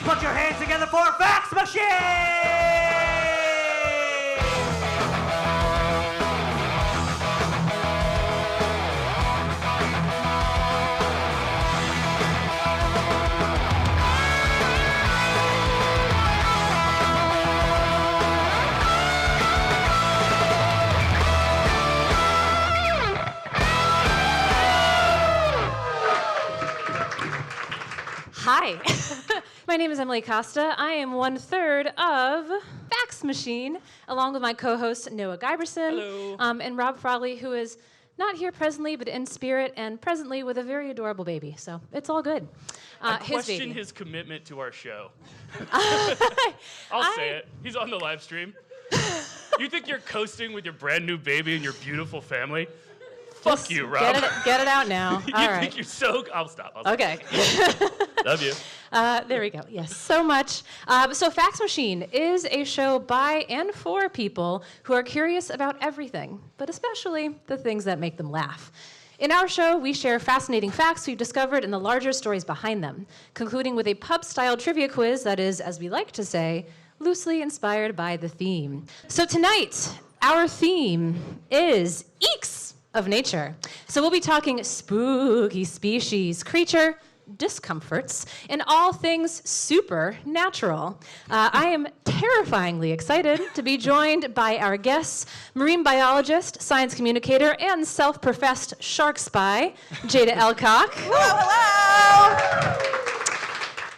Put your hands together for Fax Machine! Hi, my name is Emily Costa. I am 1/3 of Fax Machine, along with my co-host Noah Giberson. And Rob Frogley, who is not here presently, but in spirit, and presently with a very adorable baby. So it's all good. I question his commitment to our show. Say it. He's on the live stream. You think you're coasting with your brand new baby and your beautiful family? Fuck you, Rob. Get it out now. You think you're so... I'll stop. Okay. Love you. There we go. Yes, so much. So Fax Machine is a show by and for people who are curious about everything, but especially the things that make them laugh. In our show, we share fascinating facts we've discovered and the larger stories behind them, concluding with a pub-style trivia quiz that is, as we like to say, loosely inspired by the theme. So tonight, our theme is Eeks of nature. So we'll be talking spooky species, creature, discomforts, and all things supernatural. I am terrifyingly excited to be joined by our guests, marine biologist, science communicator, and self-professed shark spy, Jaida Elcock. Hello!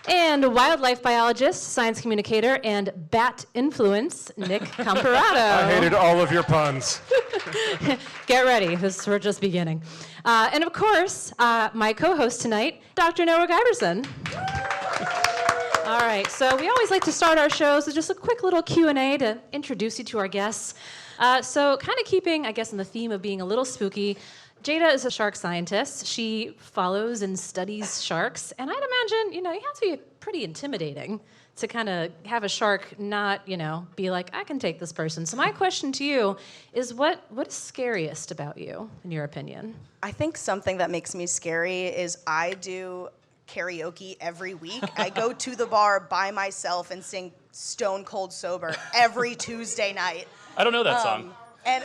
And wildlife biologist, science communicator, and bat influence, Nic Comparato. I hated all of your puns. Get ready, we're just beginning. And of course, my co-host tonight, Dr. Noah Giberson. All right, so we always like to start our shows with just a quick little Q&A to introduce you to our guests. So kind of keeping, I guess, in the theme of being a little spooky, Jaida is a shark scientist. She follows and studies sharks, and I'd imagine, you have to be pretty intimidating to kind of have a shark not, be like, I can take this person. So my question to you is, what is scariest about you, in your opinion? I think something that makes me scary is I do karaoke every week. I go to the bar by myself and sing Stone Cold Sober every Tuesday night. I don't know that song. And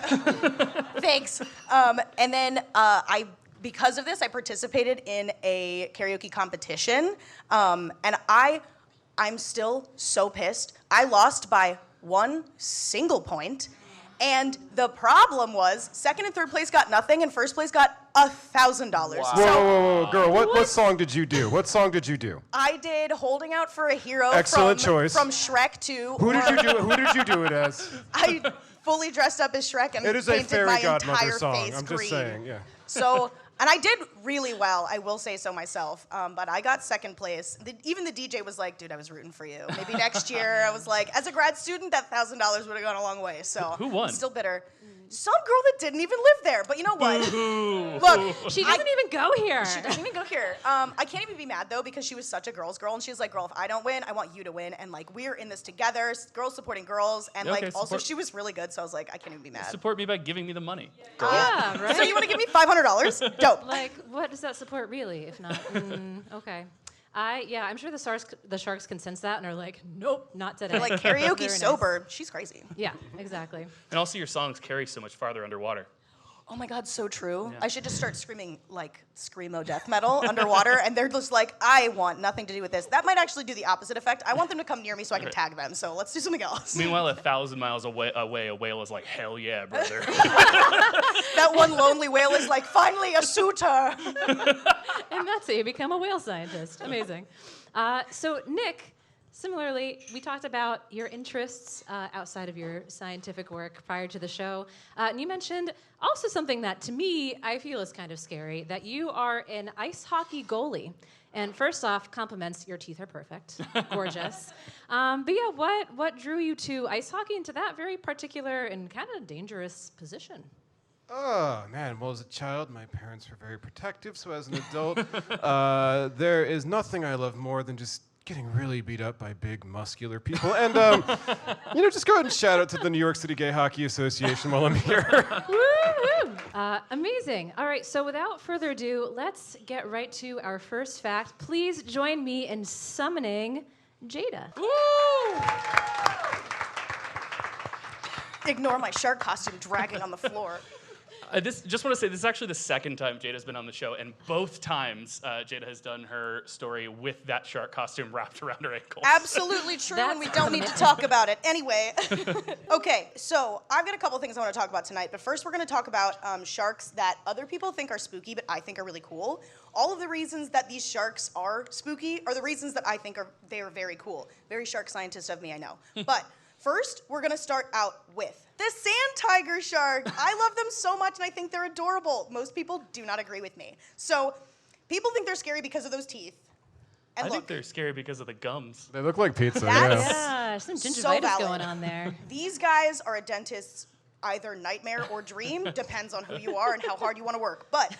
thanks. And then because of this, I participated in a karaoke competition, and I'm still so pissed. I lost by 1 single point, and the problem was second and third place got nothing, and first place got $1,000. Wow. Whoa, girl! What song did you do? What song did you do? I did "Holding Out for a Hero" Excellent choice. From Shrek 2. Who did you do it as? I fully dressed up as Shrek and It is a painted fairy my godmother entire song. face I'm green. just saying, yeah. So, and I did really well, I will say so myself, but I got second place. Even the DJ was like, dude, I was rooting for you. Maybe next year. I was like, as a grad student, that $1,000 would have gone a long way. So who won? I'm still bitter. Some girl that didn't even live there, but you know what? Look, She doesn't even go here. She doesn't even go here. I can't even be mad though because she was such a girl's girl, and she was like, "Girl, if I don't win, I want you to win." And like, we're in this together, girls supporting girls, and Yeah, okay, like, also support. she was really good. So I was like, I can't even be mad. Support me by giving me the money. Yeah, right? So you want to give me $500? Dope. Like, what does that support really, if not? Okay. I'm sure the sharks can sense that and are like, nope, not today. Like karaoke Very nice. sober, she's crazy. Yeah, exactly. And also your songs carry so much farther underwater. Oh my God, so true. Yeah. I should just start screaming like screamo death metal underwater, and they're just like, I want nothing to do with this. That might actually do the opposite effect. I want them to come near me so I can tag them. So let's do something else. Meanwhile, 1,000 miles away, a whale is like, hell yeah, brother. That one lonely whale is like, finally a suitor. And that's it. You become a whale scientist. Amazing. So, Nic, similarly, we talked about your interests outside of your scientific work prior to the show. And you mentioned also something that, to me, I feel is kind of scary, that you are an ice hockey goalie. And first off, compliments, your teeth are perfect, gorgeous. But yeah, what drew you to ice hockey and to that very particular and kind of dangerous position? Oh, man. Well, as a child, my parents were very protective, so as an adult, there is nothing I love more than just getting really beat up by big, muscular people. And, just go ahead and shout out to the New York City Gay Hockey Association while I'm here. Woo-hoo! Amazing. All right, so without further ado, let's get right to our first fact. Please join me in summoning Jada. Ignore my shark costume dragging on the floor. Just want to say, this is actually the second time Jada's been on the show, and both times Jada has done her story with that shark costume wrapped around her ankles. Absolutely true, and we don't need to talk about it. Anyway, okay, so I've got a couple things I want to talk about tonight, but first we're going to talk about sharks that other people think are spooky, but I think are really cool. All of the reasons that these sharks are spooky are the reasons that I think they are very cool. Very shark scientist of me, I know. But first, we're going to start out with the sand tiger shark. I love them so much, and I think they're adorable. Most people do not agree with me. So people think they're scary because of those teeth. And I look, think they're scary because of the gums. They look like pizza. That's- Yeah, some So gingivitis valid. going on there. these guys are a dentist's either nightmare or dream, depends on who you are and how hard you want to work. But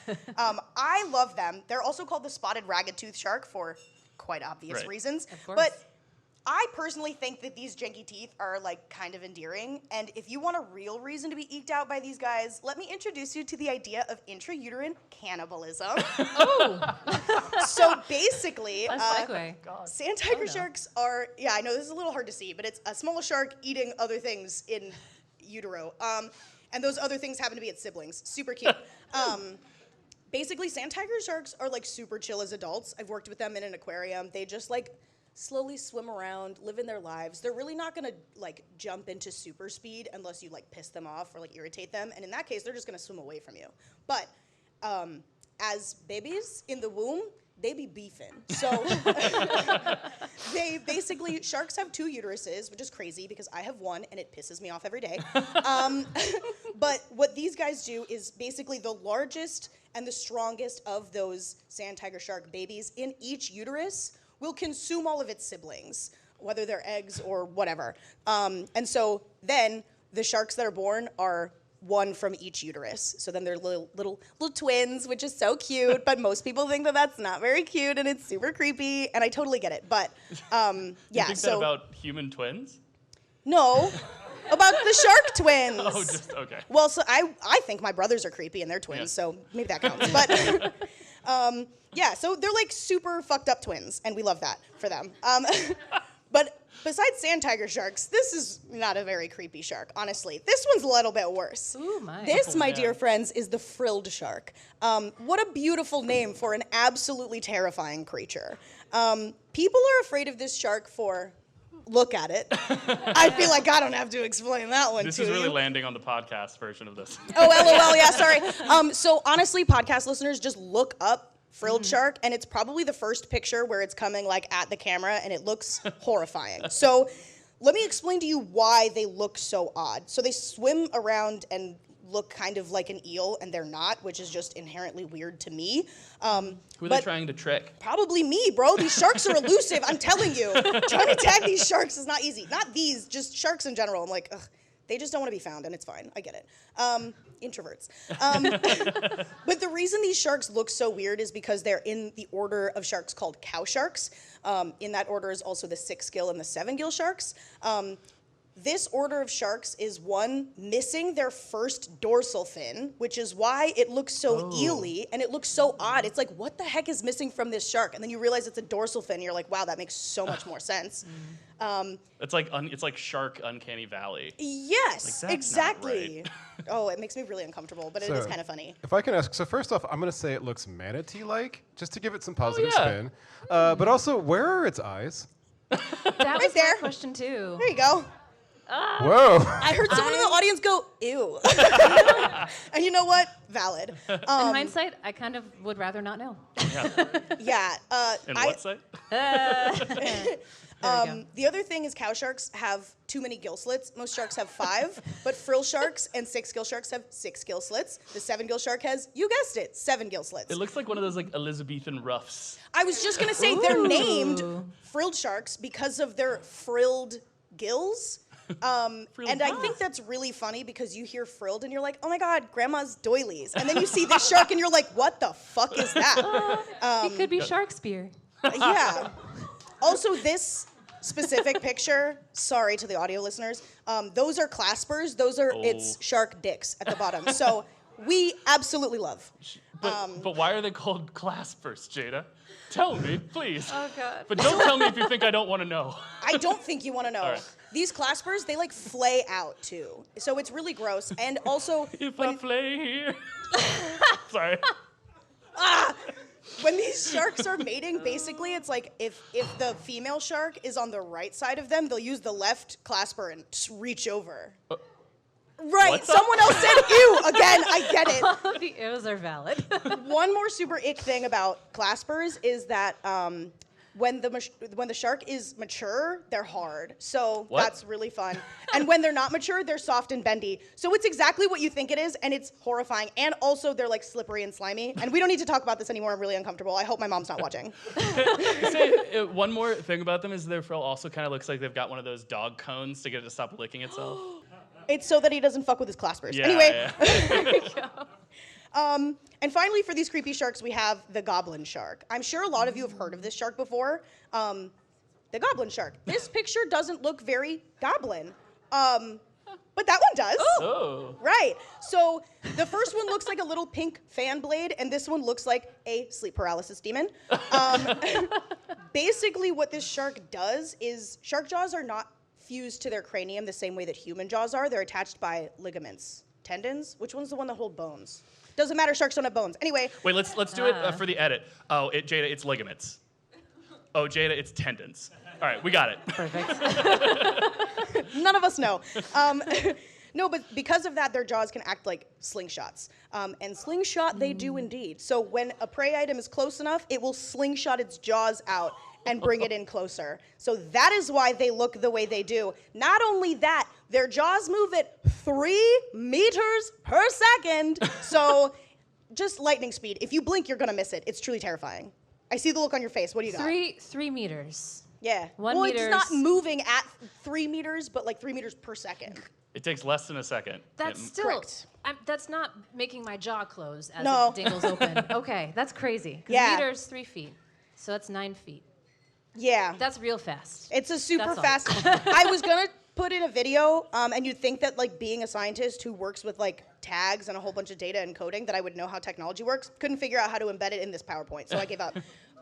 I love them. They're also called the spotted ragged-tooth shark for quite obvious Right. reasons. Of course. But I personally think that these janky teeth are like kind of endearing, and if you want a real reason to be eked out by these guys, let me introduce you to the idea of intrauterine cannibalism. Oh, So basically, a segue. sand tiger Oh, no. sharks are, yeah, I know this is a little hard to see, but it's a small shark eating other things in utero. And those other things happen to be its siblings. Super cute. Basically, sand tiger sharks are like super chill as adults. I've worked with them in an aquarium. They just like slowly swim around, living their lives. They're really not gonna like jump into super speed unless you like piss them off or like irritate them. And in that case, they're just gonna swim away from you. But as babies in the womb, they be beefing. So they basically, sharks have 2 uteruses, which is crazy because I have one and it pisses me off every day. But what these guys do is basically the largest and the strongest of those sand tiger shark babies in each uterus will consume all of its siblings, whether they're eggs or whatever. And so then the sharks that are born are one from each uterus. So then they're little twins, which is so cute, but most people think that that's not very cute and it's super creepy, and I totally get it. But yeah, You think so that about human twins? no, about the shark twins. Oh, just okay. Well, so I think my brothers are creepy and they're twins, Yeah. so maybe that counts. But yeah, so they're like super fucked up twins, and we love that for them. But besides sand tiger sharks, this is not a very creepy shark, honestly. This one's a little bit worse. Ooh, my. This, my man. dear friends, is the frilled shark. What a beautiful name for an absolutely terrifying creature. People are afraid of this shark for, look at it. I feel like I don't have to explain that one This to is really you. landing on the podcast version of this. Oh, LOL, yeah, sorry. So honestly, podcast listeners, just look up frilled shark, and it's probably the first picture where it's coming like at the camera, and it looks horrifying. So let me explain to you why they look so odd. So they swim around and look kind of like an eel, and they're not, which is just inherently weird to me. Who are they but trying to trick? Probably me, bro. These sharks are elusive, I'm telling you. Trying to tag these sharks is not easy. Not these, just sharks in general. I'm like, ugh, they just don't want to be found, and it's fine. I get it. Introverts. But the reason these sharks look so weird is because they're in the order of sharks called cow sharks. In that order is also the 6-gill and the 7-gill sharks. This order of sharks is one missing their first dorsal fin, which is why it looks so eely and it looks so odd. It's like, what the heck is missing from this shark? And then you realize it's a dorsal fin. And you're like, wow, that makes so much more sense. It's like Shark Uncanny Valley. Yes, Like, that's not exactly. Oh, it makes me really uncomfortable, but it is So, kind of funny. If I can ask, so first off, I'm going to say it looks manatee-like, just to give it some positive yeah. spin. But also, where are its eyes? That was there. my question too. There you go. Whoa. I heard someone in the audience go, ew. And you know what? Valid. In hindsight, I kind of would rather not know. Yeah. And what site? The other thing is cow sharks have too many gill slits. Most sharks have 5, but frill sharks and 6-gill sharks have 6 gill slits. The 7-gill shark has, you guessed it, 7 gill slits. It looks like one of those like Elizabethan ruffs. I was just gonna say they're named Ooh. frilled sharks because of their frilled gills. And I think that's really funny because you hear frilled and you're like, oh my God, grandma's doilies. And then you see this shark and you're like, what the fuck is that? It could be Sharkespeare. Yeah. Also, this specific picture, sorry to the audio listeners, those are claspers. Those are its shark dicks at the bottom. So we absolutely love. But why are they called claspers, Jada? Tell me, please. Oh, God. But don't tell me if you think I don't want to know. I don't think you want to know. All right. These claspers, they like flay out too. So it's really gross. And also, If I flay here. Sorry. when these sharks are mating, basically it's like if the female shark is on the right side of them, they'll use the left clasper and just reach over. Right, What's up? someone else said ew. Again, I get it. All the ews are valid. One more super ick thing about claspers is that when the shark is mature, they're hard. So What? that's really fun. And when they're not mature, they're soft and bendy. So it's exactly what you think it is, and it's horrifying. And also, they're like slippery and slimy. And we don't need to talk about this anymore. I'm really uncomfortable. I hope my mom's not watching. Say, one more thing about them is their frill also kind of looks like they've got one of those dog cones to get it to stop licking itself. It's so that he doesn't fuck with his claspers. Yeah, Anyway. yeah. And finally, for these creepy sharks, we have the goblin shark. I'm sure a lot of you have heard of this shark before. The goblin shark. This picture doesn't look very goblin, but that one does. Oh. Right. So the first one looks like a little pink fan blade, and this one looks like a sleep paralysis demon. Basically, what this shark does is shark jaws are not fused to their cranium the same way that human jaws are. They're attached by ligaments. Tendons? Which one's the one that hold bones? Doesn't matter, sharks don't have bones. Anyway. Wait, let's do it for the edit. Oh, Jada, it's ligaments. Oh, Jada, it's tendons. All right, we got it. Perfect. None of us know. No, but because of that, their jaws can act like slingshots. And slingshot they do indeed. So when a prey item is close enough, it will slingshot its jaws out and bring it in closer. So that is why they look the way they do. Not only that, their jaws move at 3 meters per second. So just lightning speed. If you blink, you're gonna miss it. It's truly terrifying. I see the look on your face. What do you got? 3 meters. Yeah. 1 well, meters. it's not moving at 3 meters, but like 3 meters per second. It takes less than a second. That's It- still. Correct. That's not making my jaw close as No. it dingles open. Okay, that's crazy. 'Cause Yeah. a meter is 3 feet, so that's 9 feet. Yeah. That's real fast. It's a super That's all. fast. I was gonna put in a video, and you'd think that like being a scientist who works with like tags and a whole bunch of data and coding, that I would know how technology works. Couldn't figure out how to embed it in this PowerPoint, so I gave up.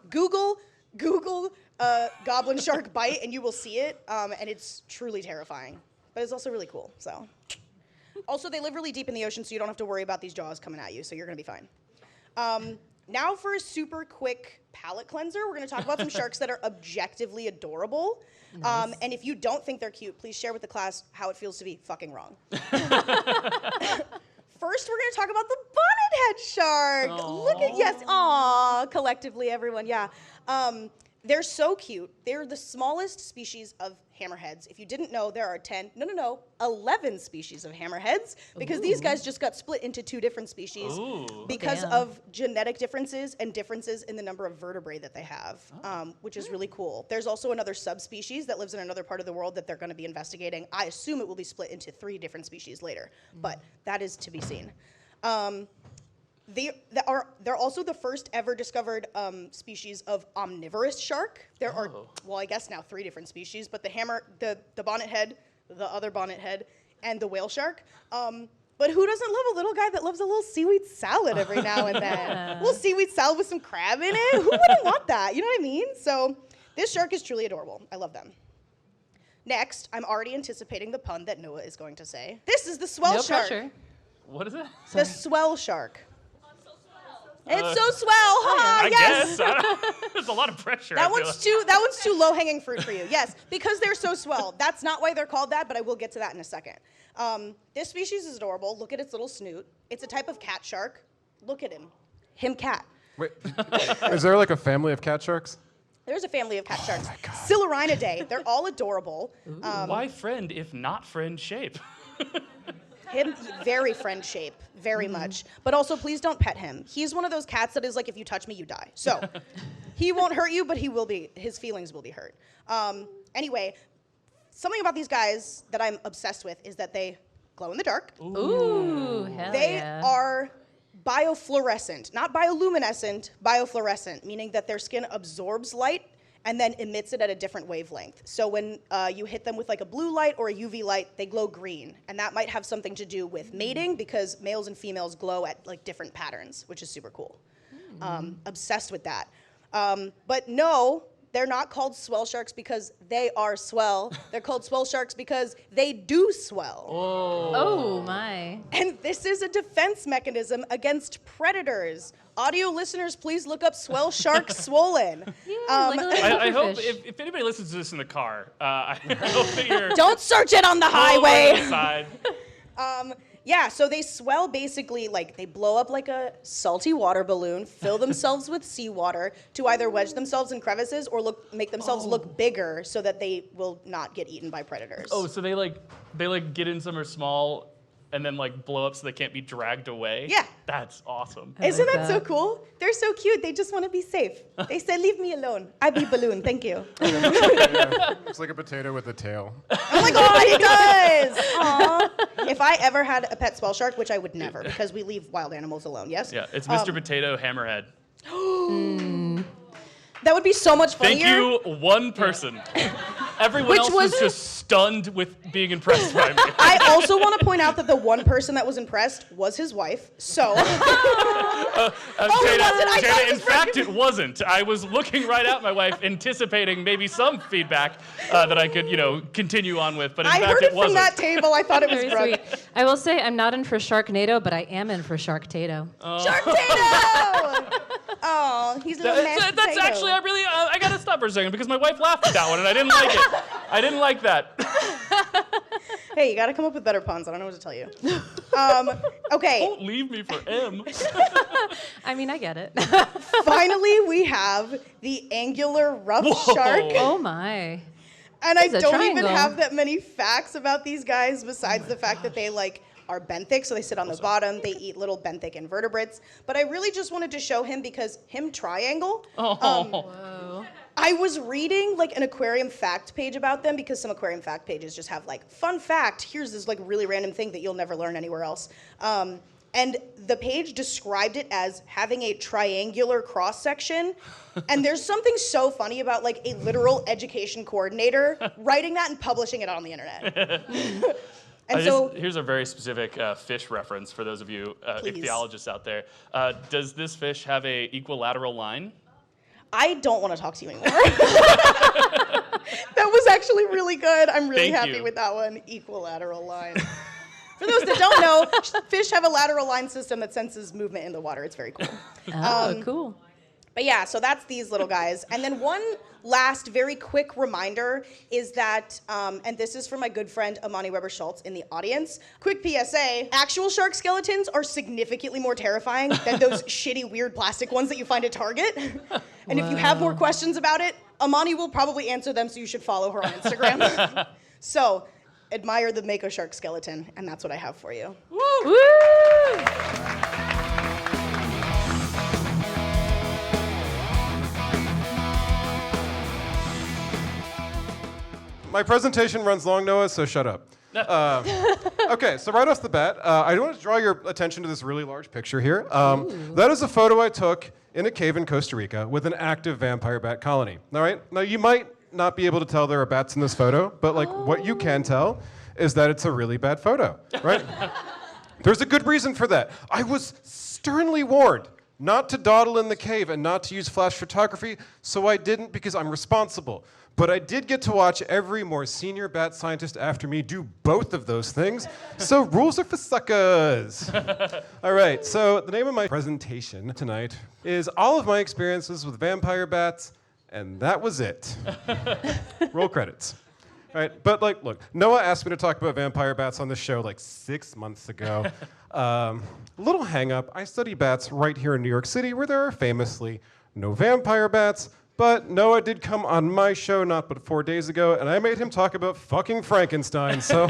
Google goblin shark bite, and you will see it, and it's truly terrifying. But it's also really cool. So, also they live really deep in the ocean, so you don't have to worry about these jaws coming at you. So you're gonna be fine. Now for a super quick palate cleanser, we're going to talk about some sharks that are objectively adorable. Nice. And if you don't think they're cute, please share with the class how it feels to be fucking wrong. First, we're going to talk about the bonnet-head shark. Aww. Look at, yes, aw, collectively, everyone, yeah. They're so cute. They're the smallest species of hammerheads. If you didn't know, there are 11 species of hammerheads, because these guys just got split into 2 different species Ooh. because Damn. of genetic differences and differences in the number of vertebrae that they have, which is really cool. There's also another subspecies that lives in another part of the world that they're going to be investigating. I assume it will be split into 3 different species later, but that is to be seen. They're also the first ever discovered species of omnivorous shark. There are, well, I guess now 3 different species, but the bonnethead, the other bonnethead, and the whale shark. But who doesn't love a little guy that loves a little seaweed salad every now and then? A little seaweed salad with some crab in it? Who wouldn't want that? You know what I mean? So this shark is truly adorable. I love them. Next, I'm already anticipating the pun that Noah is going to say. This is the swell No shark. pressure. What is it? The swell shark. It's so swell, huh? I Yes. guess. There's a lot of pressure. That I feel one's too low-hanging fruit for you. Yes, because they're so swell. That's not why they're called that, but I will get to that in a second. This species is adorable. Look at its little snoot. It's a type of cat shark. Look at him. Him cat. Wait, is there like a family of cat sharks? There's a family of cat sharks. Silurinidae. They're all adorable. Why friend if not friend shape? Him, very friend shape, very much. But also, please don't pet him. He's one of those cats that is like, if you touch me, you die. So he won't hurt you, but his feelings will be hurt. Anyway, something about these guys that I'm obsessed with is that they glow in the dark. Ooh, hell They yeah. are biofluorescent, not bioluminescent, biofluorescent, meaning that their skin absorbs light and then emits it at a different wavelength. So when you hit them with like a blue light or a UV light, they glow green. And that might have something to do with mating, because males and females glow at like different patterns, which is super cool. Obsessed with that. But no, they're not called swell sharks because they are swell. They're called swell sharks because they do swell. Oh my. And this is a defense mechanism against predators. Audio listeners, please look up swell shark swollen. Like a little I hope fish. if anybody listens to this in the car, I hope that you're Don't search it on the over highway. to the side. Yeah, so they swell basically like they blow up like a salty water balloon, fill themselves with seawater to either wedge themselves in crevices or make themselves look bigger so that they will not get eaten by predators. Oh, so they get in somewhere small and then like blow up so they can't be dragged away? Yeah. That's awesome. Isn't like that so that. cool? They're so cute. They just want to be safe. They said, leave me alone. I be balloon. Thank you. It's like a potato with a tail. Oh my God, it does. Aww. If I ever had a pet swell shark, which I would never because we leave wild animals alone, yes? Yeah, it's Mr. Potato Hammerhead. That would be so much Thank funnier. you, one person. Everyone Which else was was- just stunned with being impressed by me. I also want to point out that the one person that was impressed was his wife. So, Jada, wasn't. I thought Jada, it in was fact, it wasn't. I was looking right at my wife, anticipating maybe some feedback that I could, continue on with, but in I fact, heard it from wasn't. that table. I thought it was Very Brooke. sweet. I will say I'm not in for Sharknado, but I am in for Sharktato. Sharknado! Oh, he's a little mashed That's potato. actually, I gotta stop for a second because my wife laughed at that one and I didn't like it. I didn't like that. Hey, you got to come up with better puns. I don't know what to tell you. Okay. Don't leave me for M. I mean, I get it. Finally, we have the angular rough Whoa. shark. Oh my. And I It's a don't even triangle. have that many facts about these guys besides the fact that they are benthic, so they sit on the bottom. They eat little benthic invertebrates. But I really just wanted to show him because him triangle. Whoa. I was reading an aquarium fact page about them because some aquarium fact pages just have fun fact. Here's this really random thing that you'll never learn anywhere else. And the page described it as having a triangular cross section. And there's something so funny about a literal education coordinator writing that and publishing it on the internet. And so here's a very specific fish reference for those of you Please. ichthyologists out there. Does this fish have a equilateral line? I don't want to talk to you anymore. That was actually really good. I'm really Thank happy you. with that one. Equilateral line. For those that don't know, fish have a lateral line system that senses movement in the water. It's very cool. Oh, cool. But yeah, so that's these little guys. And then one last very quick reminder is that, and this is for my good friend Amani Weber-Schultz in the audience, quick PSA, actual shark skeletons are significantly more terrifying than those shitty, weird plastic ones that you find at Target. And if you have more questions about it, Amani will probably answer them, so you should follow her on Instagram. So, admire the Mako shark skeleton, and that's what I have for you. Woo! My presentation runs long, Noah, so shut up. Okay, so right off the bat, I want to draw your attention to this really large picture here. That is a photo I took in a cave in Costa Rica with an active vampire bat colony. All right? Now, you might not be able to tell there are bats in this photo, but what you can tell is that it's a really bad photo, right? There's a good reason for that. I was sternly warned not to dawdle in the cave and not to use flash photography, so I didn't because I'm responsible. But I did get to watch every more senior bat scientist after me do both of those things, so rules are for suckers. All right, so the name of my presentation tonight is all of my experiences with vampire bats, and that was it. Roll credits. All right, but look, Noah asked me to talk about vampire bats on this show 6 months ago. Little hang up, I study bats right here in New York City where there are famously no vampire bats, but Noah did come on my show not but 4 days ago, and I made him talk about fucking Frankenstein, so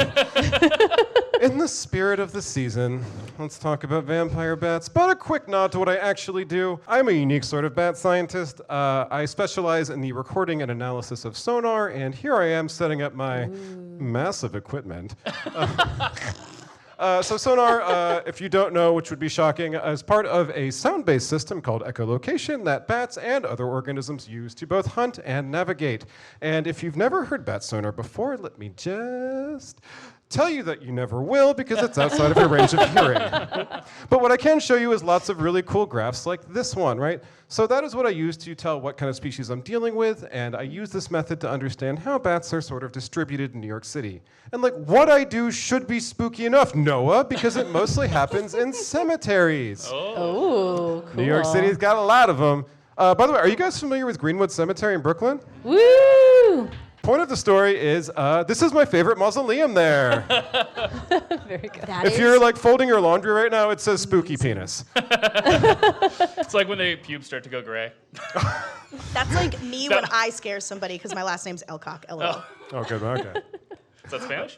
in the spirit of the season, let's talk about vampire bats. But a quick nod to what I actually do. I'm a unique sort of bat scientist. I specialize in the recording and analysis of sonar, and here I am setting up my massive equipment. So sonar, if you don't know, which would be shocking, is part of a sound-based system called echolocation that bats and other organisms use to both hunt and navigate. And if you've never heard bat sonar before, let me just tell you that you never will because it's outside of your range of hearing. But what I can show you is lots of really cool graphs like this one, right? So that is what I use to tell what kind of species I'm dealing with, and I use this method to understand how bats are sort of distributed in New York City. And like, what I do should be spooky enough, Noah, because it mostly happens in cemeteries. Oh, cool. New York City's got a lot of them. By the way, are you guys familiar with Greenwood Cemetery in Brooklyn? Woo! Point of the story is, this is my favorite mausoleum there. Very good. If you're like folding your laundry right now, it says spooky penis. It's like when the pubes start to go gray. That's like me when I scare somebody because my last name's Elcock. LOL. Okay. Is that Spanish?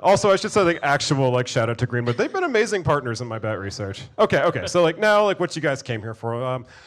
Also, I should say like actual like shout out to Greenwood. They've been amazing partners in my bat research. Okay. So like now like what you guys came here for.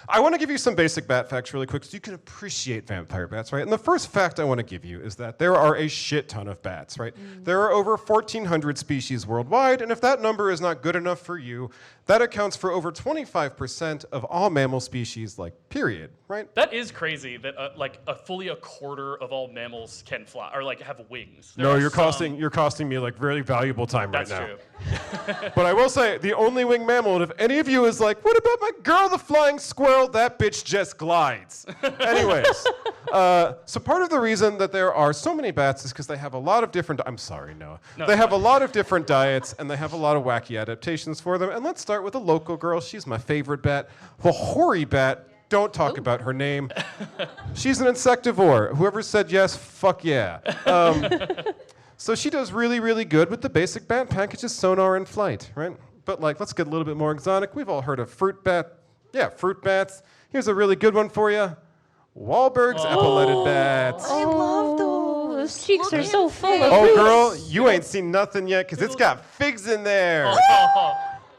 I want to give you some basic bat facts really quick so you can appreciate vampire bats, right? And the first fact I want to give you is that there are a shit ton of bats, right? There are over 1,400 species worldwide, and if that number is not good enough for you, that accounts for over 25% of all mammal species, like period, right? That is crazy that like fully a quarter of all mammals can fly or like have wings. There No, are you're costing me like really valuable time That's right now. true. But I will say, the only winged mammal, and if any of you is like, what about my girl, the flying squirrel? That bitch just glides. Anyways, so part of the reason that there are so many bats is because they have a lot of different, I'm sorry, Noah. No. They have a lot of different diets, and they have a lot of wacky adaptations for them. And let's start with a local girl. She's my favorite bat, the hoary bat. Don't talk about her name. She's an insectivore. Whoever said yes, fuck yeah. So she does really, really good with the basic bat packages, sonar and flight, right? But like, let's get a little bit more exotic. We've all heard of fruit bat. Yeah, fruit bats. Here's a really good one for you. Wahlberg's epauletted bats. I love those. Those cheeks are so full of Oh, roots. girl, you ain't seen nothing yet because it's got figs in there. Oh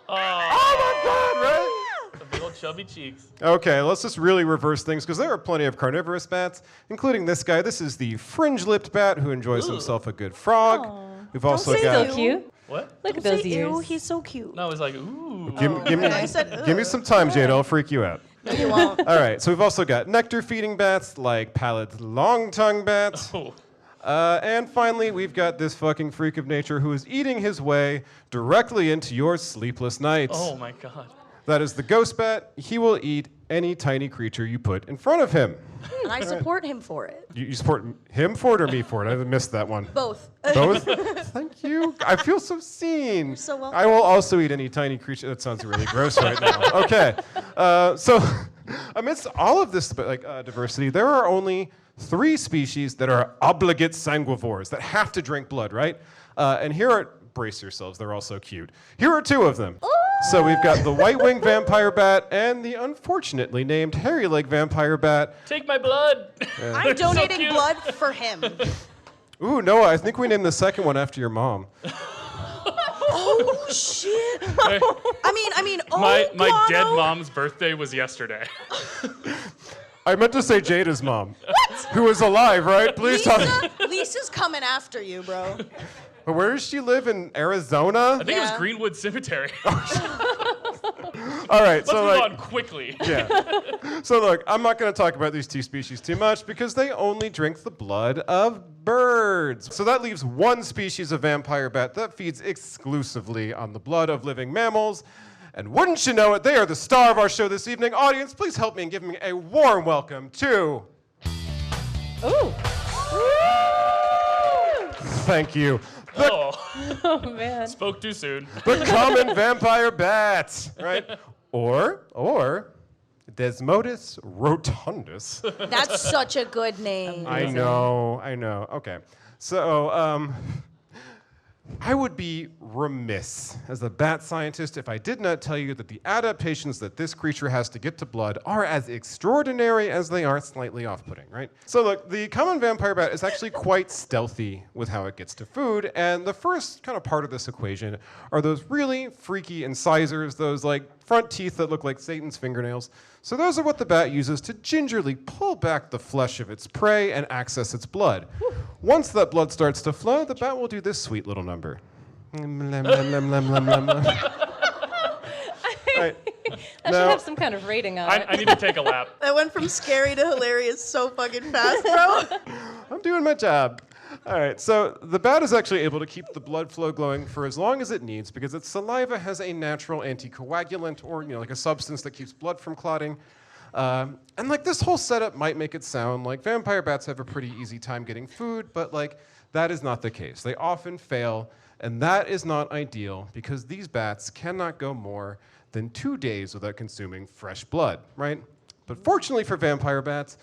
my God, right? the big old chubby cheeks. Okay, let's just really reverse things because there are plenty of carnivorous bats, including this guy. This is the fringe-lipped bat who enjoys himself a good frog. We've also say got. So cute. What? Look at Don't those say ears. ew, he's so cute. No, I was like, ooh. I said, Give me some time, Jade. I'll freak you out. No, you won't. All right, so we've also got nectar-feeding bats like pallid long-tongue bats. Oh. And finally, we've got this fucking freak of nature who is eating his way directly into your sleepless nights. Oh my God. That is the ghost bat. He will eat any tiny creature you put in front of him. And I support him for it. You support him for it or me for it? I missed that one. Both. Both? Thank you. I feel so seen. You're so welcome. I will also eat any tiny creature. That sounds really gross right now. Okay. So amidst all of this diversity, there are only 3 species that are obligate sanguivores, that have to drink blood, right? And here are, brace yourselves, they're all so cute. Here are 2 of them. So we've got the white-winged vampire bat and the unfortunately named hairy-leg vampire bat. Take my blood. I'm donating blood for him. Ooh, Noah, I think we named the second one after your mom. Oh, shit. I mean, oh, my dead Guano. mom's birthday was yesterday. I meant to say Jada's mom. What? Who is alive, right? Please tell me. Lisa's coming after you, bro. But where does she live? In Arizona? I think it was Yeah. Greenwood Cemetery. All right, Let's so move like, on quickly. yeah. So look, I'm not going to talk about these 2 species too much because they only drink the blood of birds. So that leaves 1 species of vampire bat that feeds exclusively on the blood of living mammals. And wouldn't you know it, they are the star of our show this evening. Audience, please help me and give me a warm welcome to... Ooh. Thank you. Oh, man. Spoke too soon. The common vampire bat, right? Or Desmodus rotundus. That's such a good name. I know. Okay. So, I would be remiss as a bat scientist if I did not tell you that the adaptations that this creature has to get to blood are as extraordinary as they are slightly off-putting, right? So look, the common vampire bat is actually quite stealthy with how it gets to food, and the first kind of part of this equation are those really freaky incisors, those like front teeth that look like Satan's fingernails. So those are what the bat uses to gingerly pull back the flesh of its prey and access its blood. Once that blood starts to flow, the bat will do this sweet little number. Right. That should Now- have some kind of rating on it. I need to take a lap. That went from scary to hilarious so fucking fast, bro. I'm doing my job. All right, so the bat is actually able to keep the blood flow going for as long as it needs because its saliva has a natural anticoagulant, or like a substance that keeps blood from clotting. And like this whole setup might make it sound like vampire bats have a pretty easy time getting food, but like that is not the case. They often fail, and that is not ideal because these bats cannot go more than 2 days without consuming fresh blood, right? But fortunately for vampire bats,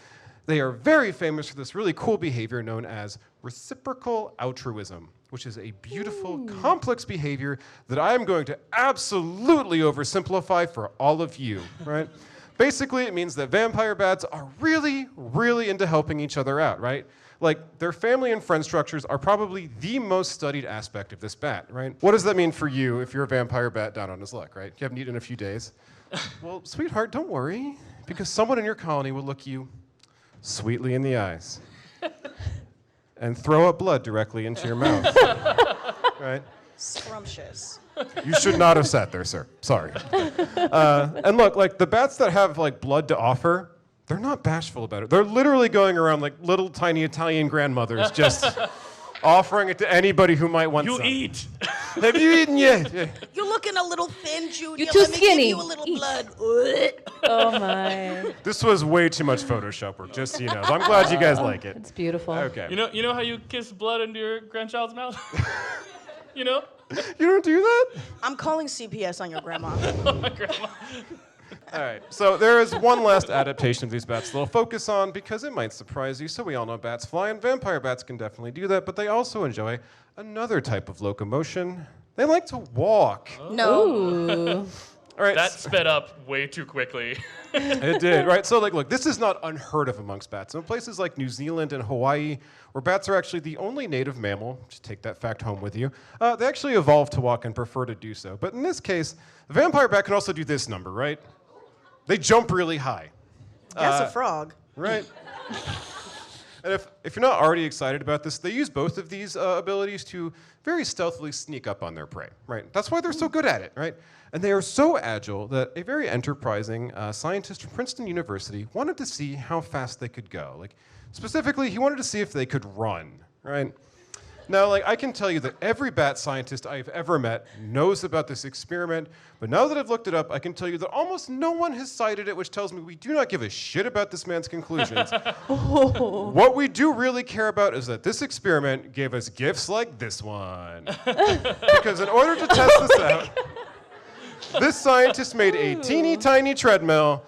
they are very famous for this really cool behavior known as reciprocal altruism, which is a beautiful, complex behavior that I am going to absolutely oversimplify for all of you, right? Basically, it means that vampire bats are really, really into helping each other out, right? Like, their family and friend structures are probably the most studied aspect of this bat, right? What does that mean for you if you're a vampire bat down on his luck, right? You haven't eaten in a few days. Well, sweetheart, don't worry, because someone in your colony will look you sweetly in the eyes and throw up blood directly into your mouth, right? Scrumptious. You should not have sat there, sir. Sorry. And look, like the bats that have like blood to offer, they're not bashful about it. They're literally going around like little tiny Italian grandmothers, just offering it to anybody who might want You some. eat. Have you eaten yet? Yeah. You're looking a little thin, Junior. You're too Let me skinny. give you a little Eat. blood. Oh my. This was way too much Photoshop work, just so you know. So I'm glad you guys like it. It's beautiful. Okay. You know how you kiss blood into your grandchild's mouth? You know? You don't do that? I'm calling CPS on your grandma. My grandma. All right, so there is one last adaptation of these bats that I'll focus on because it might surprise you. So we all know bats fly, and vampire bats can definitely do that, but they also enjoy another type of locomotion. They like to walk. No. Ooh. All right, That sped up way too quickly. it did, right? So, like, look, this is not unheard of amongst bats. In places like New Zealand and Hawaii, where bats are actually the only native mammal, just take that fact home with you, they actually evolved to walk and prefer to do so. But in this case, the vampire bat can also do this number, right? They jump really high. That's a frog. Right. And if you're not already excited about this, they use both of these abilities to very stealthily sneak up on their prey, right? That's why they're so good at it, right? And they are so agile that a very enterprising scientist from Princeton University wanted to see how fast they could go. Like, specifically, he wanted to see if they could run, right? Now, like, I can tell you that every bat scientist I've ever met knows about this experiment, but now that I've looked it up, I can tell you that almost no one has cited it, which tells me we do not give a shit about this man's conclusions. What we do really care about is that this experiment gave us gifts like this one. Because in order to test this out, this scientist made a teeny tiny treadmill,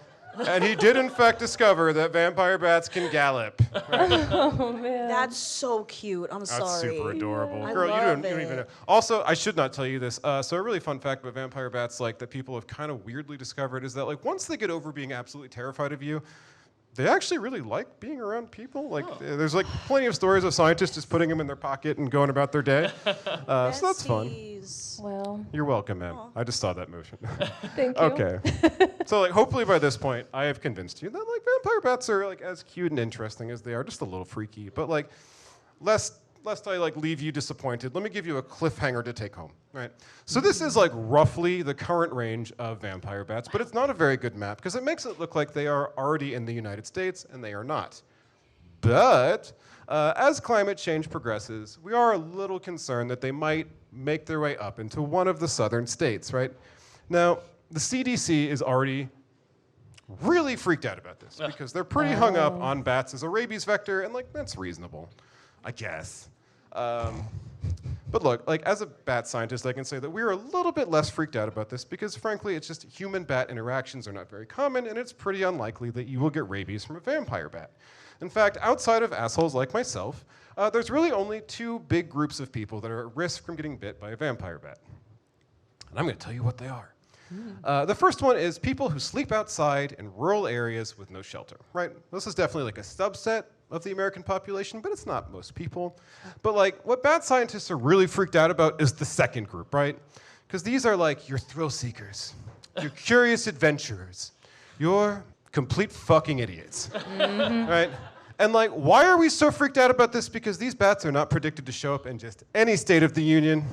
and he did in fact discover that vampire bats can gallop. Oh man. That's so cute. I'm That's sorry. super adorable. I Girl, you love don't even know. it. Also, I should not tell you this. So a really fun fact about vampire bats, like that people have kind of weirdly discovered, is that like once they get over being absolutely terrified of you, they actually really like being around people. Like there's like plenty of stories of scientists just putting them in their pocket and going about their day. So that's fun. Besties. Well, You're welcome, man. I just saw that motion. thank you. Okay. So like hopefully by this point I have convinced you that like vampire bats are like as cute and interesting as they are, just a little freaky. But like lest I like leave you disappointed, let me give you a cliffhanger to take home. Right. So this is like roughly the current range of vampire bats, but it's not a very good map because it makes it look like they are already in the United States and they are not. But as climate change progresses, we are a little concerned that they might make their way up into one of the southern states, right? Now, the CDC is already really freaked out about this because they're pretty hung up on bats as a rabies vector, and like that's reasonable, I guess. But look, like as a bat scientist, I can say that we're a little bit less freaked out about this because frankly, it's just human-bat interactions are not very common, and it's pretty unlikely that you will get rabies from a vampire bat. In fact, outside of assholes like myself, there's really only two big groups of people that are at risk from getting bit by a vampire bat. And I'm going to tell you what they are. The first one is people who sleep outside in rural areas with no shelter, right? This is definitely like a subset of the American population, but it's not most people. But like what bat scientists are really freaked out about is the second group, right? Because these are like your thrill seekers, your curious adventurers, your complete fucking idiots, right? And like, why are we so freaked out about this? Because these bats are not predicted to show up in just any state of the union.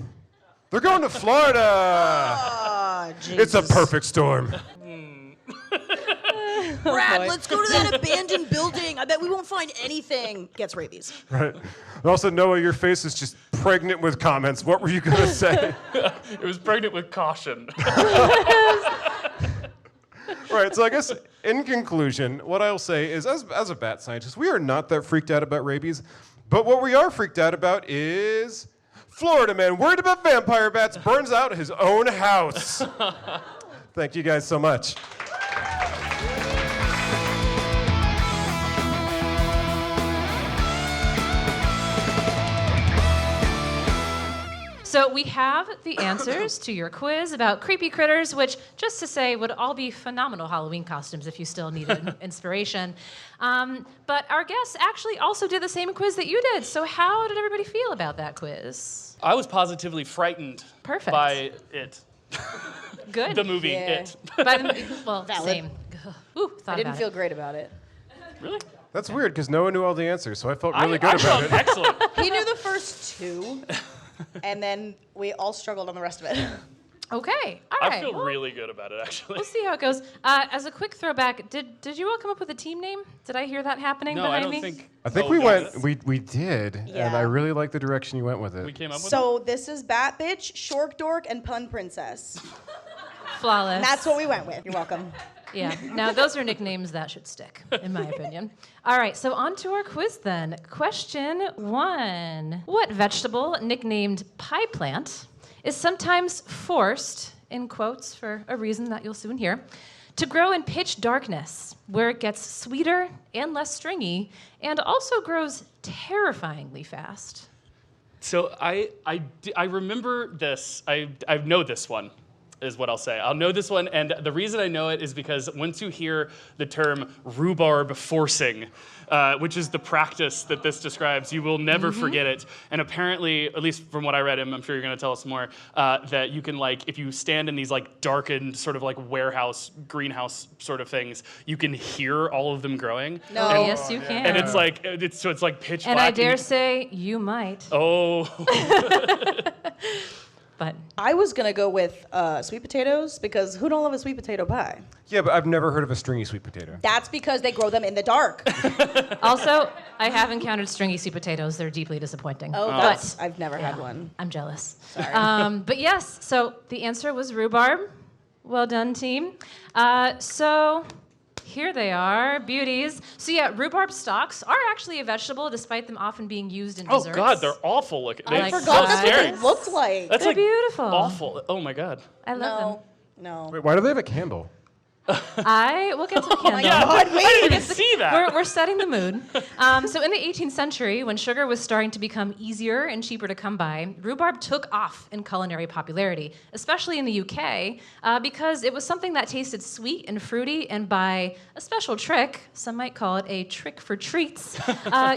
They're going to Florida. Ah, It's a Jesus. perfect storm. Brad, boy. let's go to that abandoned building. I bet we won't find anything. Gets rabies. Right. And also, Noah, your face is just pregnant with comments. What were you going to say? It was pregnant with caution. Right, so I guess in conclusion, what I'll say is, as a bat scientist, we are not that freaked out about rabies, but what we are freaked out about is Florida man worried about vampire bats burns out his own house. Thank you guys so much. So we have the answers to your quiz about creepy critters, which, just to say, would all be phenomenal Halloween costumes if you still needed inspiration. But our guests actually also did the same quiz that you did. So how did everybody feel about that quiz? I was positively frightened Perfect. by it. Good. The movie, Yeah. It. By the, well, Valid. same. Ooh, thought I didn't about feel it. great about it. Really? That's weird, because Noah knew all the answers, so I felt really I good about felt it. excellent. He knew the first two, and then we all struggled on the rest of it. Okay. All right. I feel well, really good about it, actually. We'll see how it goes. As a quick throwback, did you all come up with a team name? Did I hear that happening No, behind I don't me? think. I think Oh, we no, went, that's- we did, and Yeah. I really like the direction you went with it. We came up with it? So this is Bat Bitch, Shork Dork, and Pun Princess. Flawless. And that's what we went with. You're welcome. Yeah. Now, those are nicknames that should stick, in my opinion. All right, so on to our quiz then. Question 1. What vegetable, nicknamed pie plant, is sometimes forced, in quotes for a reason that you'll soon hear, to grow in pitch darkness, where it gets sweeter and less stringy, and also grows terrifyingly fast? So I remember this. I know this one, is what I'll say. I'll know this one, and the reason I know it is because once you hear the term rhubarb forcing, which is the practice that this describes, you will never forget it. And apparently, at least from what I read, I'm sure you're going to tell us more, that you can, like, if you stand in these like darkened sort of like warehouse, greenhouse sort of things, you can hear all of them growing. No. Oh, yes, you can. And it's like it's like pitch and black. I dare you- say you might, Oh. but I was gonna go with sweet potatoes because who don't love a sweet potato pie? Yeah, but I've never heard of a stringy sweet potato. That's because they grow them in the dark. also, I have encountered stringy sweet potatoes. They're deeply disappointing. Oh, But- that's I've never had Yeah, one. I'm jealous. Sorry. But yes, so the answer was rhubarb. Well done, team. So here they are, beauties. So yeah, rhubarb stalks are actually a vegetable, despite them often being used in Oh desserts. God, they're awful looking. I They're like so Forgot that's scary. what they looked like. That's They're like beautiful. awful. Oh my God. I love No. Wait, why do they have a candle? them. We'll get to the candle. Yeah, God, I didn't even see that. We're setting the mood. So in the 18th century, when sugar was starting to become easier and cheaper to come by, rhubarb took off in culinary popularity, especially in the UK, because it was something that tasted sweet and fruity, and by a special trick, some might call it a trick for treats,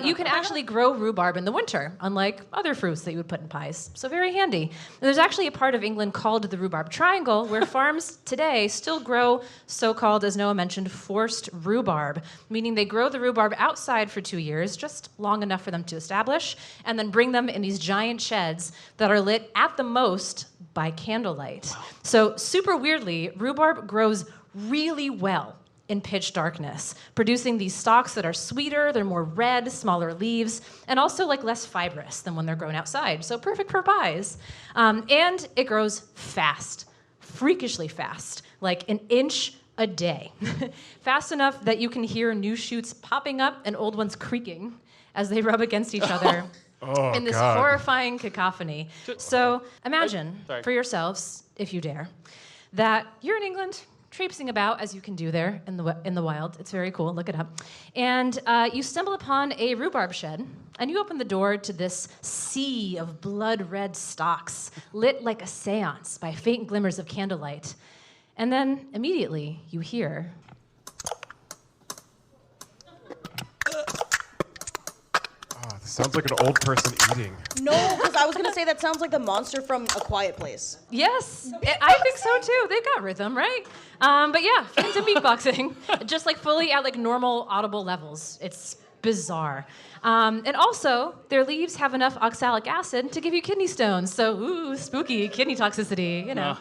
you can actually grow rhubarb in the winter, unlike other fruits that you would put in pies. So very handy. And there's actually a part of England called the Rhubarb Triangle, where farms today still grow so-called, as Noah mentioned, forced rhubarb, meaning they grow the rhubarb outside for 2 years, just long enough for them to establish, and then bring them in these giant sheds that are lit at the most by candlelight. Wow. So super weirdly, rhubarb grows really well in pitch darkness, producing these stalks that are sweeter, they're more red, smaller leaves, and also like less fibrous than when they're grown outside. So perfect for pies. And it grows fast, freakishly fast, like an inch a day. Fast enough that you can hear new shoots popping up and old ones creaking as they rub against each other in this God. horrifying cacophony. So imagine Sorry. for yourselves, if you dare, that you're in England, traipsing about as you can do there in the wild. It's very cool. Look it up. And you stumble upon a rhubarb shed, and you open the door to this sea of blood-red stalks, lit like a seance by faint glimmers of candlelight. And then immediately you hear. Oh, this sounds like an old person eating. No, because I was gonna say that sounds like the monster from A Quiet Place. Yes, I think so too. They've got rhythm, right? But yeah, fans of beatboxing, just like fully at like normal audible levels. It's bizarre. And also, their leaves have enough oxalic acid to give you kidney stones. So, ooh, spooky kidney toxicity, you know.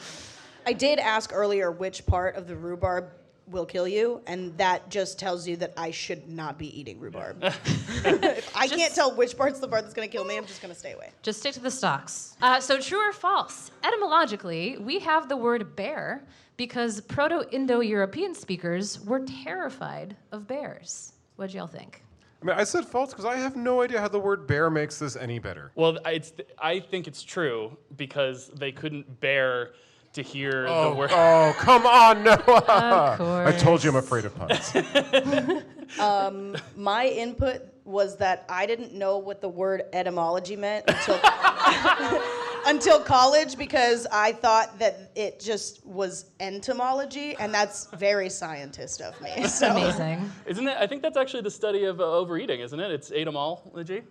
I did ask earlier which part of the rhubarb will kill you, and that just tells you that I should not be eating rhubarb. If I can't tell which part's the part that's going to kill me, I'm just going to stay away. Just stick to the stocks. So true or false? Etymologically, we have the word bear because Proto-Indo-European speakers were terrified of bears. What'd y'all think? I mean, I said false because I have no idea how the word bear makes this any better. Well, I think it's true because they couldn't bear to hear the word. Oh, come on, Noah! Of course. I told you I'm afraid of puns. My input was that I didn't know what the word etymology meant until until college because I thought that it just was entomology, and that's very scientist of me. So. Amazing. Isn't it? I think that's actually the study of overeating, isn't it? It's etymology.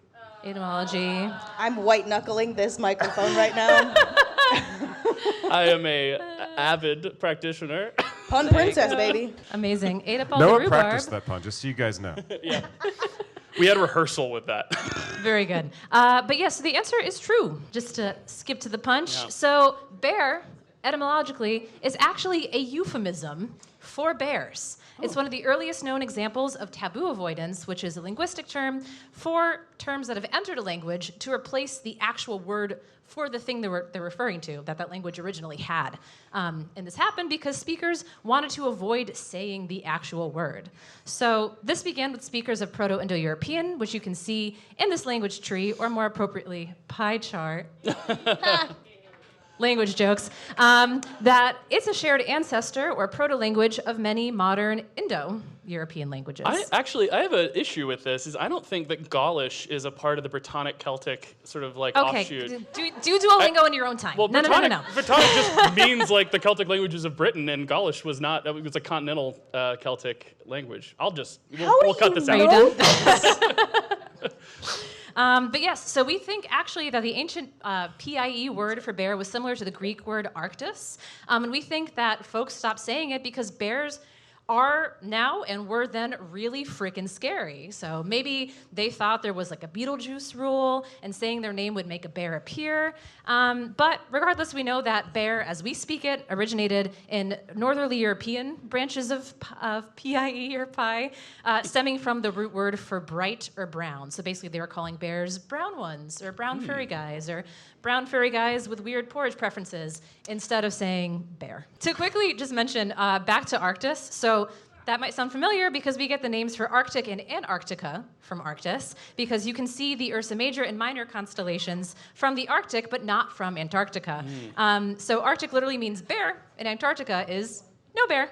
Etymology. I'm white knuckling this microphone right now. I am a avid practitioner. Pun princess, baby. Amazing. Ate up all the Noah rhubarb. practiced that pun, just so you guys know. Yeah. We had rehearsal with that. Very good. But yes, the answer is true. Just to skip to the punch. Yeah. So bear, etymologically, is actually a euphemism for bears. It's one of the earliest known examples of taboo avoidance, which is a linguistic term for terms that have entered a language to replace the actual word for the thing they're referring to, that language originally had. And this happened because speakers wanted to avoid saying the actual word. So this began with speakers of Proto-Indo-European, which you can see in this language tree, or more appropriately, pie chart. Language jokes, that it's a shared ancestor or proto-language of many modern Indo-European languages. I have an issue with this. Is I don't think that Gaulish is a part of the Brittonic Celtic sort of like offshoot. Okay, do Duolingo in your own time. Well, No. Brittonic just means like the Celtic languages of Britain, and Gaulish was not. It was a continental Celtic language. We'll cut this Are out. you done? But yes, so we think actually that the ancient PIE word for bear was similar to the Greek word Arctus. And we think that folks stopped saying it because bears are now and were then really freaking scary. So maybe they thought there was like a Beetlejuice rule and saying their name would make a bear appear. But regardless, we know that bear, as we speak it, originated in northerly European branches of PIE or pie, stemming from the root word for bright or brown. So basically they were calling bears brown ones or brown furry guys or brown furry guys with weird porridge preferences instead of saying bear. To quickly just mention, back to Arctus. So that might sound familiar because we get the names for Arctic and Antarctica from Arctus, because you can see the Ursa Major and Minor constellations from the Arctic, but not from Antarctica. So Arctic literally means bear, and Antarctica is no bear.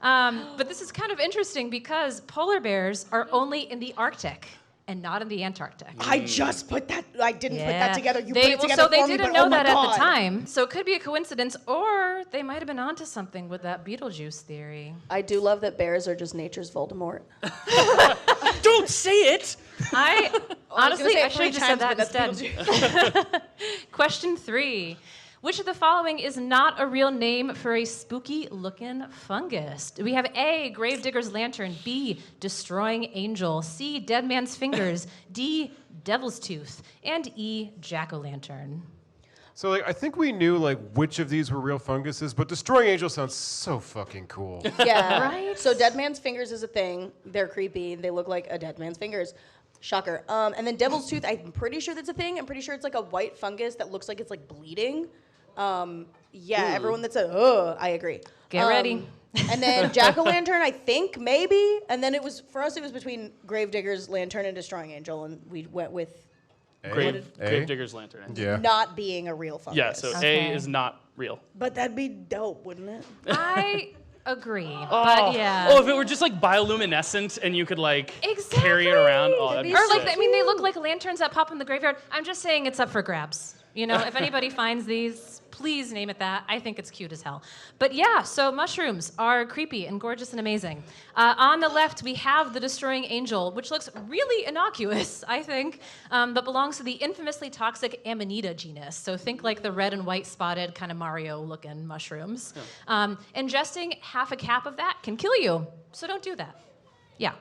But this is kind of interesting because polar bears are only in the Arctic and not in the Antarctic. I just put that. I didn't put that together. You put it together So they for me, didn't but know oh my that at God. the time. So it could be a coincidence, or they might have been onto something with that Beetlejuice theory. I do love that bears are just nature's Voldemort. Don't say it. Honestly, I should have just said that but that's instead. Question 3. Which of the following is not a real name for a spooky-looking fungus? We have A, gravedigger's lantern, B, destroying angel, C, dead man's fingers, D, devil's tooth, and E, jack-o'-lantern. So I think we knew which of these were real funguses, but destroying angel sounds so fucking cool. Yeah. Right? So dead man's fingers is a thing. They're creepy. They look like a dead man's fingers. Shocker. And then devil's tooth, I'm pretty sure that's a thing. I'm pretty sure it's like a white fungus that looks like it's bleeding. Everyone that said, I agree. Get ready. And then jack-o'-lantern, I think, maybe. And then it was between gravedigger's lantern and destroying angel, and we went with Gravedigger's lantern. Yeah. not being a real fungus. Yeah, so Okay. A is not real. But that'd be dope, wouldn't it? I agree, but yeah. Oh, if it were just bioluminescent and you could carry it around. Oh, that'd be Or sick. they look like lanterns that pop in the graveyard. I'm just saying it's up for grabs. If anybody finds these, please name it that. I think it's cute as hell. But yeah, so mushrooms are creepy and gorgeous and amazing. On the left, we have the destroying angel, which looks really innocuous, I think, but belongs to the infamously toxic Amanita genus. So think the red and white spotted kind of Mario-looking mushrooms. Yeah. Ingesting half a cap of that can kill you, so don't do that. Yeah.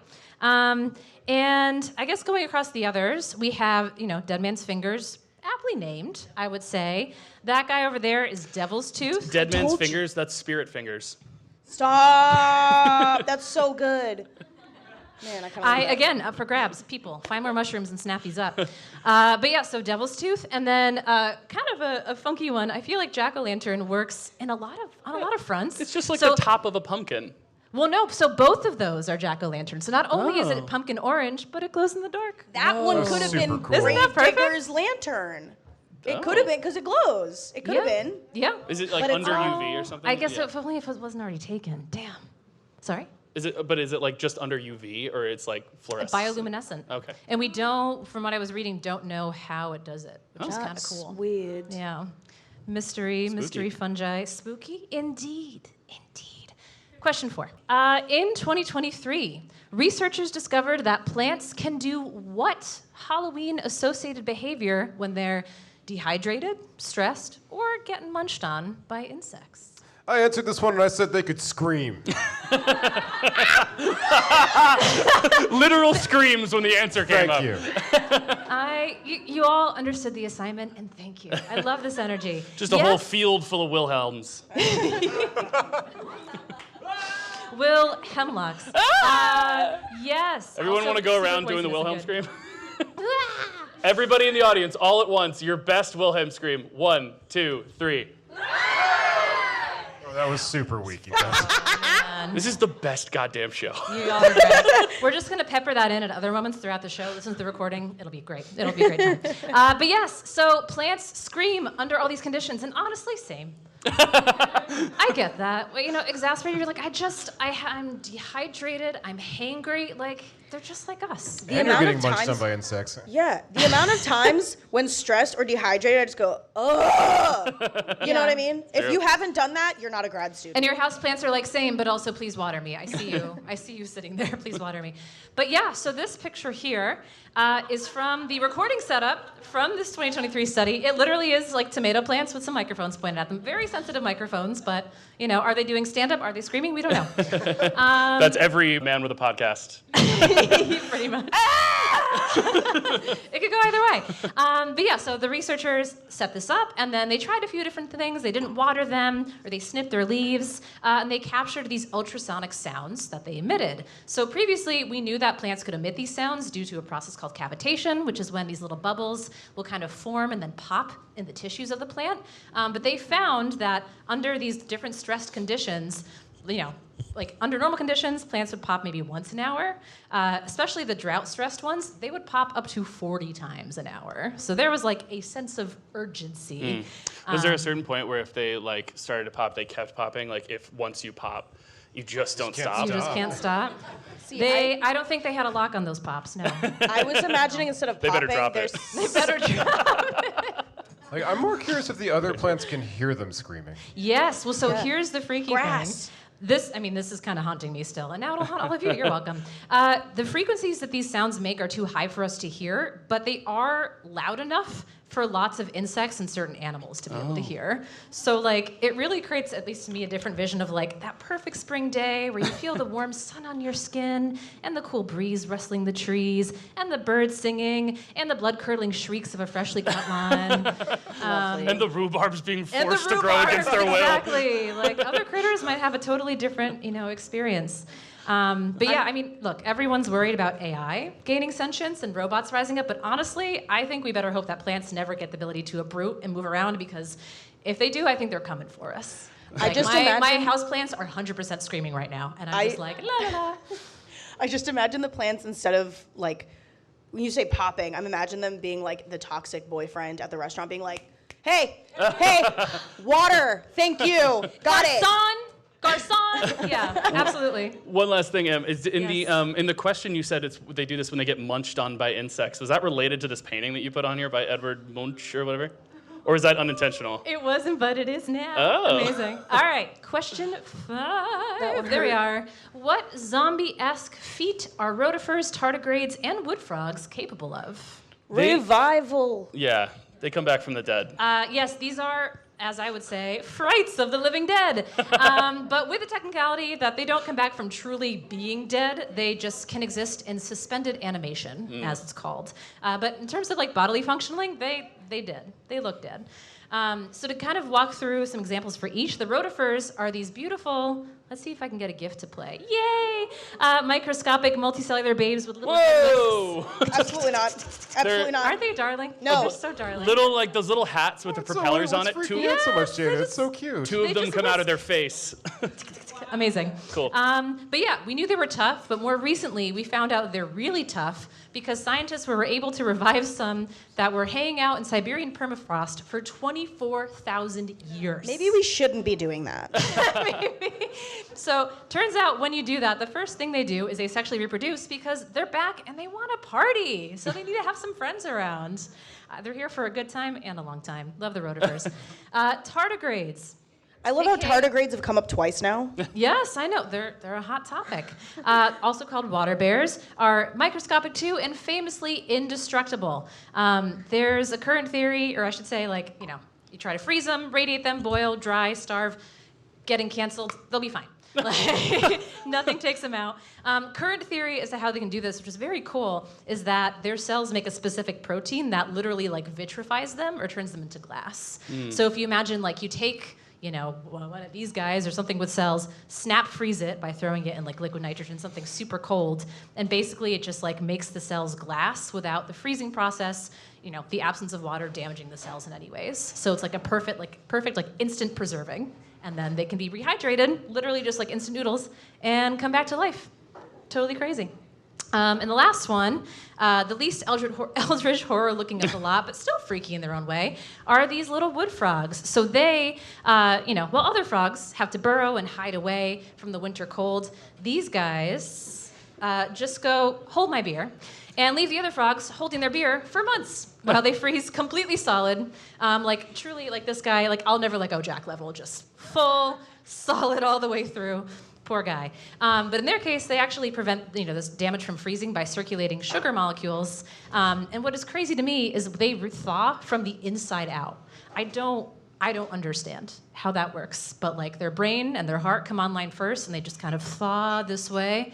And I guess going across the others, we have, dead man's fingers, aptly named, I would say. That guy over there is Devil's Tooth. Dead man's fingers, that's spirit fingers. Stop. That's so good. Man, I kind of Again, up for grabs. People, find more mushrooms and snap these up. But yeah, so devil's tooth, and then kind of a funky one. I feel like jack-o'-lantern works on a lot of fronts. It's just like the top of a pumpkin. Well, no. So both of those are jack-o'-lanterns. So not only is it pumpkin orange, but it glows in the dark. That one could have been cool. Isn't that perfect? Digger's lantern. It could have been because it glows. It could have been. Yeah. Is it like But under it's- UV or something? I guess Yeah. if only if it wasn't already taken. Damn. Sorry. Is it like just under UV or it's like fluorescent? Bioluminescent. Okay. And we don't, from what I was reading, don't know how it does it, which is kind of That's cool. weird. Yeah. Mystery fungi. Spooky? Indeed. Question 4. In 2023, researchers discovered that plants can do what Halloween-associated behavior when they're dehydrated, stressed, or getting munched on by insects? I answered this one and I said they could scream. Literal screams when the answer came up. Thank you. You all understood the assignment, and thank you. I love this energy. Just a whole field full of Wilhelms. Will Hemlocks. Yes. Everyone Also, want to go secret around doing the voices Wilhelm are good. scream? Everybody in the audience, all at once, your best Wilhelm scream. 1, 2, 3. Oh, that was super weak, you guys. This is the best goddamn show. You all are great. We're just going to pepper that in at other moments throughout the show. Listen to the recording. It'll be great. It'll be a great time. But yes, so plants scream under all these conditions, and honestly, same. I get that. Well, exasperated. You're like, I'm dehydrated. I'm hangry. Like, they're just like us. And you're amount getting of munched on times- by insects. Yeah, the amount of times when stressed or dehydrated, I just go, ugh. You know what I mean? If you haven't done that, you're not a grad student. And your houseplants are like, same, but also please water me. I see you. I see you sitting there. Please water me. But yeah, so this picture here is from the recording setup from this 2023 study. It literally is like tomato plants with some microphones pointed at them. Very sensitive microphones, but, are they doing stand-up? Are they screaming? We don't know. That's every man with a podcast. Pretty much. It could go either way. But yeah, so the researchers set this up, and then they tried a few different things. They didn't water them, or they snipped their leaves, and they captured these ultrasonic sounds that they emitted. So previously, we knew that plants could emit these sounds due to a process called cavitation, which is when these little bubbles will kind of form and then pop in the tissues of the plant. But they found that under these different stressed conditions, like under normal conditions, plants would pop maybe once an hour. Especially the drought-stressed ones, they would pop up to 40 times an hour. So there was like a sense of urgency. Was there a certain point where if they started to pop, they kept popping? Like if once you pop, you just don't can't stop? You just can't stop. See, I don't think they had a lock on those pops, no. I was imagining instead of They better popping, drop there's it. They better drop. Like, I'm more curious if the other plants can hear them screaming. Yes, well, so here's the freaky Grass. thing. This is kind of haunting me still, and now it'll haunt all of you. You're welcome. The frequencies that these sounds make are too high for us to hear, but they are loud enough for lots of insects and certain animals to be able to hear. So, it really creates, at least to me, a different vision of, that perfect spring day where you feel the warm sun on your skin and the cool breeze rustling the trees and the birds singing and the blood-curdling shrieks of a freshly cut lawn. And the rhubarbs being And forced the to grow against their will. Exactly. Other critters might have a totally different, experience. But yeah, look, everyone's worried about AI gaining sentience and robots rising up, but honestly, I think we better hope that plants never get the ability to uproot and move around, because if they do, I think they're coming for us. I just my imagine- houseplants are 100% screaming right now, and I'm just like, la la la. I just imagine the plants instead of when you say popping, I'm imagining them being the toxic boyfriend at the restaurant being like, hey, water, thank you, got it. Garçon! Yeah, absolutely. One last thing, Em, is in Yes. in the question you said they do this when they get munched on by insects. Was that related to this painting that you put on here by Edward Munch or whatever? Or is that unintentional? It wasn't, but it is now. Oh. Amazing. All right, question 5. There we are. What zombie-esque feat are rotifers, tardigrades, and wood frogs capable of? Revival. Yeah, they come back from the dead. Yes, these are, as I would say, frights of the living dead. But with the technicality that they don't come back from truly being dead, they just can exist in suspended animation, as it's called. But in terms of bodily functioning, they did. They look dead. So to kind of walk through some examples for each, the rotifers are these beautiful let's see if I can get a gift to play. Yay! Microscopic multicellular babes with little Whoa! Absolutely not. Absolutely not. Aren't they darling? No. They're so darling. Little, like those little hats with the So propellers on what's it. freaking out so much, Jada? It's so cute. Two of They them just come out whisk. of their face. Amazing. Cool. But yeah, we knew they were tough, but more recently we found out they're really tough because scientists were able to revive some that were hanging out in Siberian permafrost for 24,000 years. Maybe we shouldn't be doing that. Maybe. So turns out when you do that, the first thing they do is they sexually reproduce because they're back and they want to party. So they need to have some friends around. They're here for a good time and a long time. Love the rotifers. Tardigrades. I love how Okay. tardigrades have come up twice now. Yes, I know. They're a hot topic. Also called water bears, are microscopic too and famously indestructible. There's a current theory, or I should say, like, you know, you try to freeze them, radiate them, boil, dry, starve, getting canceled, they'll be fine. Like, nothing takes them out. Current theory as to how they can do this, which is very cool, is that their cells make a specific protein that literally like vitrifies them or turns them into glass. So if you imagine like you take, you know, one of these guys or something with cells, snap freeze it by throwing it in like liquid nitrogen, something super cold, and basically it just like makes the cells glass without the freezing process, you know, the absence of water damaging the cells in any ways. So it's like a perfect instant preserving, and then they can be rehydrated, literally just like instant noodles, and come back to life. Totally crazy. And the last one, the least eldritch horror looking of the lot, but still freaky in their own way, are these little wood frogs. So they, while other frogs have to burrow and hide away from the winter cold, these guys just go, hold my beer, and leave the other frogs holding their beer for months while they freeze completely solid. Like truly, like this guy, like I'll never let go Jack level, just full, solid all the way through. Poor guy. But in their case, they actually prevent this damage from freezing by circulating sugar molecules. And what is crazy to me is they thaw from the inside out. I don't understand how that works. But like their brain and their heart come online first, and they just kind of thaw this way,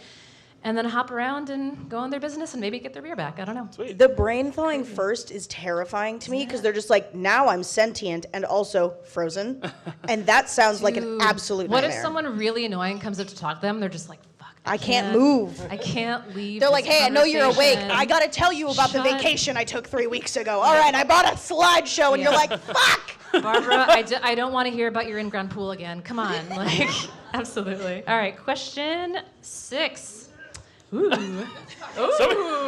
and then hop around and go on their business and maybe get their beer back. I don't know. Sweet. The brain thawing first is terrifying to me because they're just like, now I'm sentient and also frozen. And that sounds like an Dude, absolute what nightmare. if someone really annoying comes up to talk to them? They're just like, fuck. I can't move. I can't leave. They're like, this hey, I know you're awake. conversation. I gotta tell you about the Shut- vacation I took 3 weeks ago. All right, I bought a slideshow, and you're Yeah. like, fuck. Barbara, I don't want to hear about your in-ground pool again. Come on, like, absolutely. All right, question 6. Ooh.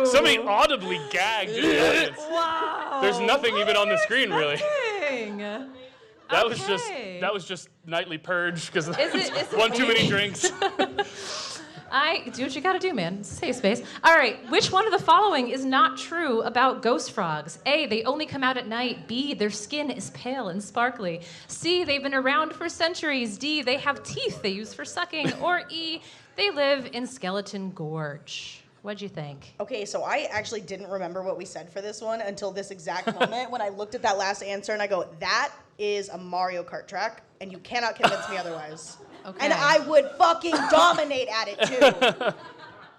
Somebody audibly gagged in the audience. Wow. There's nothing even on the screen, really. Dang. That Okay. was just nightly purge because Is it one too me? many drinks. Do what you gotta do, man. It's a safe space. All right, which one of the following is not true about ghost frogs? A, they only come out at night. B, their skin is pale and sparkly. C, they've been around for centuries. D, they have teeth they use for sucking. Or E, they live in Skeleton Gorge. What'd you think? Okay, so I actually didn't remember what we said for this one until this exact moment when I looked at that last answer and I go, that is a Mario Kart track, and you cannot convince me otherwise. Okay. And I would fucking dominate at it too.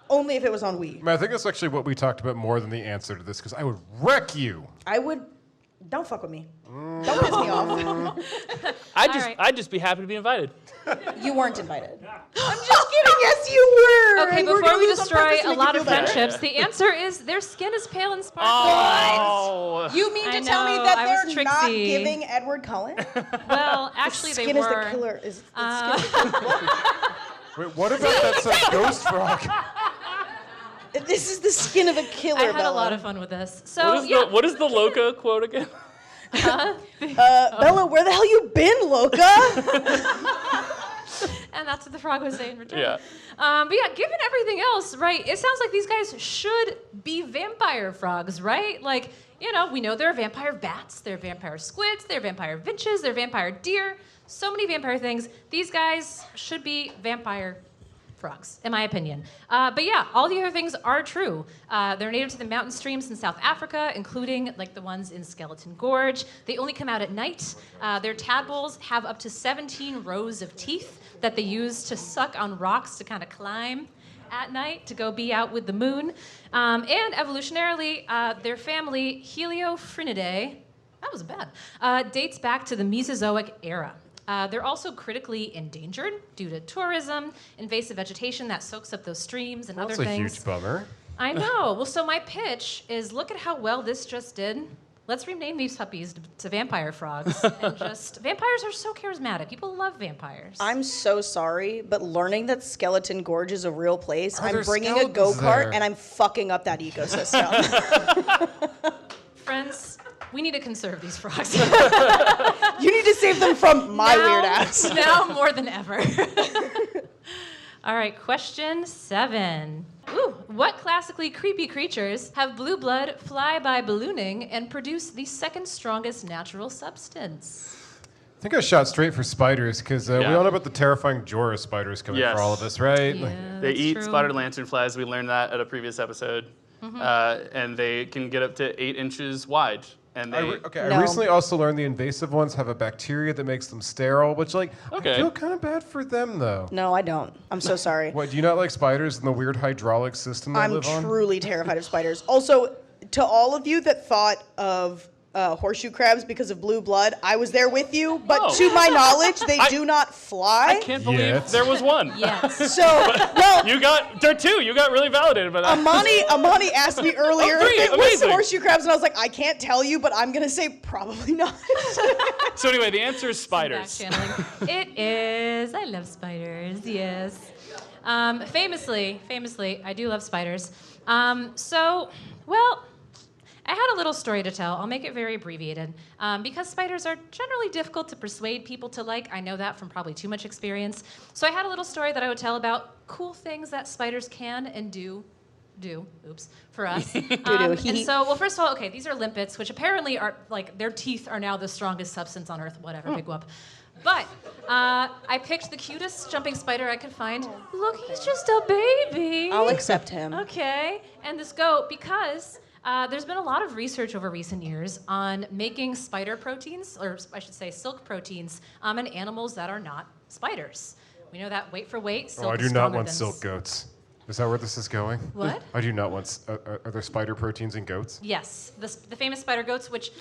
Only if it was on Wii. I think that's actually what we talked about more than the answer to this, because I would wreck you. I would. Don't fuck with me. Don't piss me off. I'd just be happy to be invited. You weren't invited. I'm just kidding. Yes, you were. Okay, You were before gonna we lose on destroy purpose to a make lot you of feel better. friendships, the answer is their skin is pale and sparkly. Oh. You mean to I tell me know, that I was they're not tricksy. giving Edward Cullen? Well, actually, they Skin were. is the killer. Is the skin Wait, what about that ghost frog? This is the skin of a killer. I had Bella. a lot of fun with this. So What is the Loca quote again? Bella, where the hell you been, Loca? and that's what the frog was saying in return. Yeah. But yeah, given everything else, right? It sounds like these guys should be vampire frogs, right? Like, we know there are vampire bats, there are vampire squids, there are vampire finches, there are vampire deer. So many vampire things. These guys should be vampire frogs, in my opinion. But yeah, all the other things are true. They're native to the mountain streams in South Africa, including like the ones in Skeleton Gorge. They only come out at night. Their tadpoles have up to 17 rows of teeth that they use to suck on rocks to kind of climb at night to go be out with the moon. And evolutionarily, their family, Heliophrinidae, that was bad, dates back to the Mesozoic era. They're also critically endangered due to tourism, invasive vegetation that soaks up those streams and other That's a things. huge bummer. I know. Well, so my pitch is look at how well this just did. Let's rename these puppies to vampire frogs. And just, vampires are so charismatic. People love vampires. I'm so sorry, but learning that Skeleton Gorge is a real place, Are I'm there bringing a skeletons go-kart there? and I'm fucking up that ecosystem. Friends, we need to conserve these frogs. You need to save them from my weird ass. Now more than ever. All right, question 7. Ooh, what classically creepy creatures have blue blood fly by ballooning and produce the second strongest natural substance? I think I shot straight for spiders because we Yeah. all know about the terrifying Jora spiders coming Yes. for all of us, right? Yeah, They that's eat true. spotted lanternflies. We learned that at a previous episode. And they can get up to 8 inches wide. And they, I No. recently also learned the invasive ones have a bacteria that makes them sterile, which I Okay. feel kind of bad for them though. No, I don't. I'm so sorry. What, do you not like spiders and the weird hydraulic system they I'm live on? truly terrified of spiders. Also, to all of you that thought of horseshoe crabs because of blue blood, I was there with you, but Oh. to my knowledge, they do not fly. I can't believe Yet. there was one. Yes. So, well, There are 2. You got really validated by that. Amani asked me earlier Oh, great, if it was amazing. horseshoe crabs, and I was like, I can't tell you, but I'm gonna say probably not. So anyway, the answer is spiders. Back-channeling. It is. I love spiders. Yes. Famously, I do love spiders. Well, I had a little story to tell. I'll make it very abbreviated. Because spiders are generally difficult to persuade people to like. I know that from probably too much experience. So I had a little story that I would tell about cool things that spiders can and do for us. And so, well, first of all, okay, these are limpets, which apparently are, like, their teeth are now the strongest substance on Earth, whatever, big whoop. But I picked the cutest jumping spider I could find. Look, he's just a baby. I'll accept him. Okay, and this goat, because there's been a lot of research over recent years on making spider proteins, or I should say silk proteins, in animals that are not spiders. We know that weight for weight, silk I is do not stronger want than silk goats. Is that where this is going? What? I do not want. Are there spider proteins in goats? Yes, the famous spider goats, which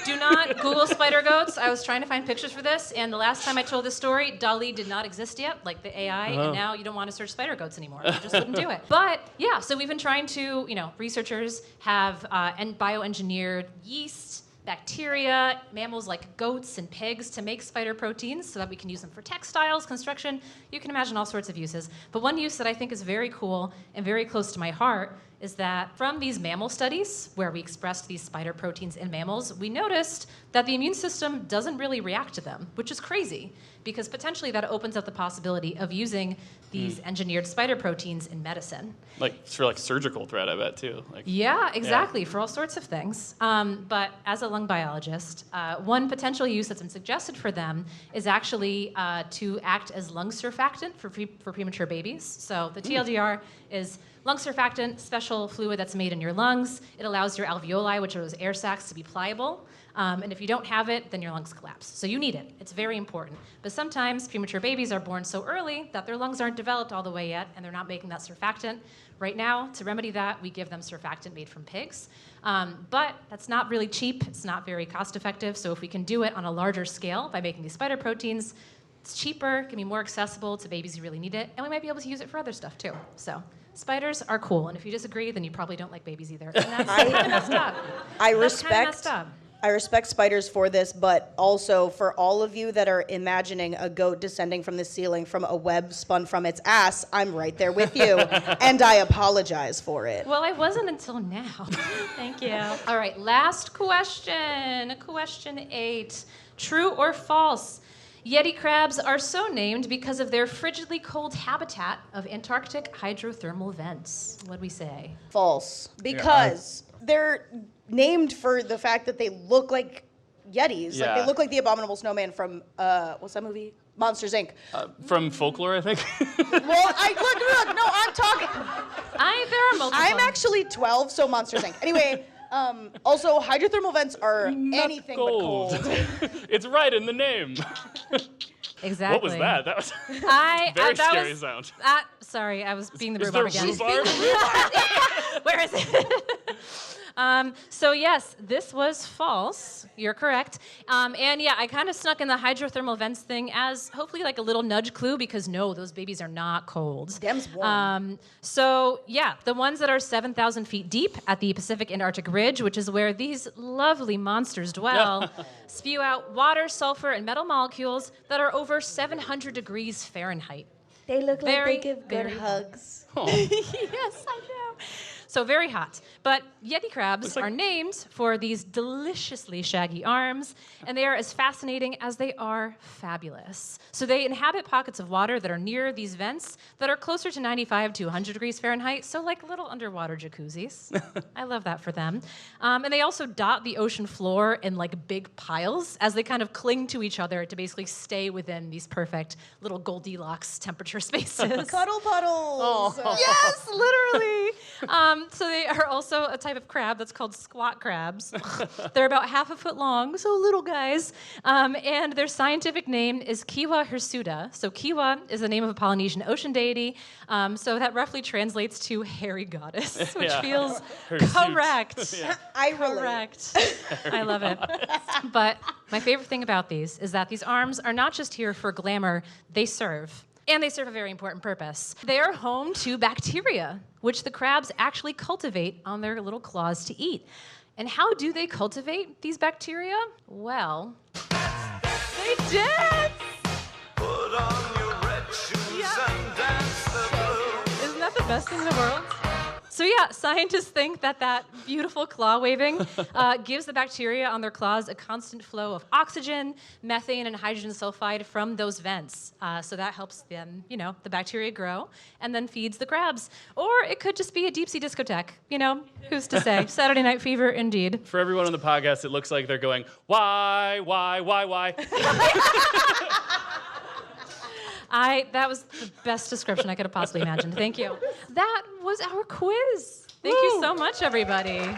do not Google spider goats. I was trying to find pictures for this, and the last time I told this story, DALL-E did not exist yet, like the AI, and now you don't want to search spider goats anymore. You just wouldn't do it. But yeah, so we've been trying to, researchers have bioengineered yeast, bacteria, mammals like goats and pigs to make spider proteins so that we can use them for textiles, construction. You can imagine all sorts of uses. But one use that I think is very cool and very close to my heart is that from these mammal studies where we expressed these spider proteins in mammals, we noticed that the immune system doesn't really react to them, which is crazy because potentially that opens up the possibility of using these engineered spider proteins in medicine. Like for surgical threat, I bet too. Yeah, exactly, for all sorts of things. But as a lung biologist, one potential use that's been suggested for them is actually to act as lung surfactant for premature babies. So the TLDR is lung surfactant, special fluid that's made in your lungs. It allows your alveoli, which are those air sacs, to be pliable. And if you don't have it, then your lungs collapse. So you need it. It's very important. But sometimes premature babies are born so early that their lungs aren't developed all the way yet, and they're not making that surfactant. Right now, to remedy that, we give them surfactant made from pigs. But that's not really cheap. It's not very cost effective. So if we can do it on a larger scale by making these spider proteins, it's cheaper, can be more accessible to babies who really need it, and we might be able to use it for other stuff too. So spiders are cool, and if you disagree, then you probably don't like babies either. And that's kind of messed up. That's kinda messed up. I respect spiders for this, but also for all of you that are imagining a goat descending from the ceiling from a web spun from its ass, I'm right there with you, and I apologize for it. Well, I wasn't until now. Thank you. All right, last question. Question 8. True or false? Yeti crabs are so named because of their frigidly cold habitat of Antarctic hydrothermal vents. What'd we say? False. Because they're named for the fact that they look like Yetis. Like Yeah. they look like the abominable snowman from, what's that movie? Monsters, Inc. From folklore, I think. Well, look, no, I'm talking. There are multiple. I'm actually 12, so Monsters, Inc. Anyway, also, hydrothermal vents are anything but cold. It's right in the name. Exactly. What was that? That was very that scary was, sound. Sorry, I was being the Is there rhubarb again. rhubarb? Where is it? So yes, this was false. You're correct. And yeah, I kind of snuck in the hydrothermal vents thing as hopefully like a little nudge clue because no, those babies are not cold. Them's warm. So yeah, the ones that are 7,000 feet deep at the Pacific Antarctic Ridge, which is where these lovely monsters dwell, spew out water, sulfur, and metal molecules that are over 700 degrees Fahrenheit. They look like Very, they give good very hugs. Yes, I know. So very hot. But Yeti crabs are named for these deliciously shaggy arms, and they are as fascinating as they are fabulous. So they inhabit pockets of water that are near these vents that are closer to 95 to 100 degrees Fahrenheit, so like little underwater jacuzzis. I love that for them. And they also dot the ocean floor in like big piles as they kind of cling to each other to basically stay within these perfect little Goldilocks temperature spaces. Cuddle puddles. Yes, literally. So they are also a type of crab that's called squat crabs. They're about half a foot long, so little guys. And their scientific name is Kiwa hirsuta. So Kiwa is the name of a Polynesian ocean deity. So that roughly translates to hairy goddess, which feels correct. I relate. Correct. I love it. But my favorite thing about these is that these arms are not just here for glamour, they serve. And they serve a very important purpose. They are home to bacteria, which the crabs actually cultivate on their little claws to eat. And how do they cultivate these bacteria? Well, they dance! Put on your red shoes and dance the blues. Isn't that the best thing in the world? So yeah, scientists think that beautiful claw waving gives the bacteria on their claws a constant flow of oxygen, methane, and hydrogen sulfide from those vents. So that helps them, the bacteria grow and then feeds the crabs. Or it could just be a deep sea discotheque, who's to say? Saturday Night Fever, indeed. For everyone on the podcast, it looks like they're going, why? That was the best description I could have possibly imagined. Thank you. That was our quiz. Thank you so much, everybody.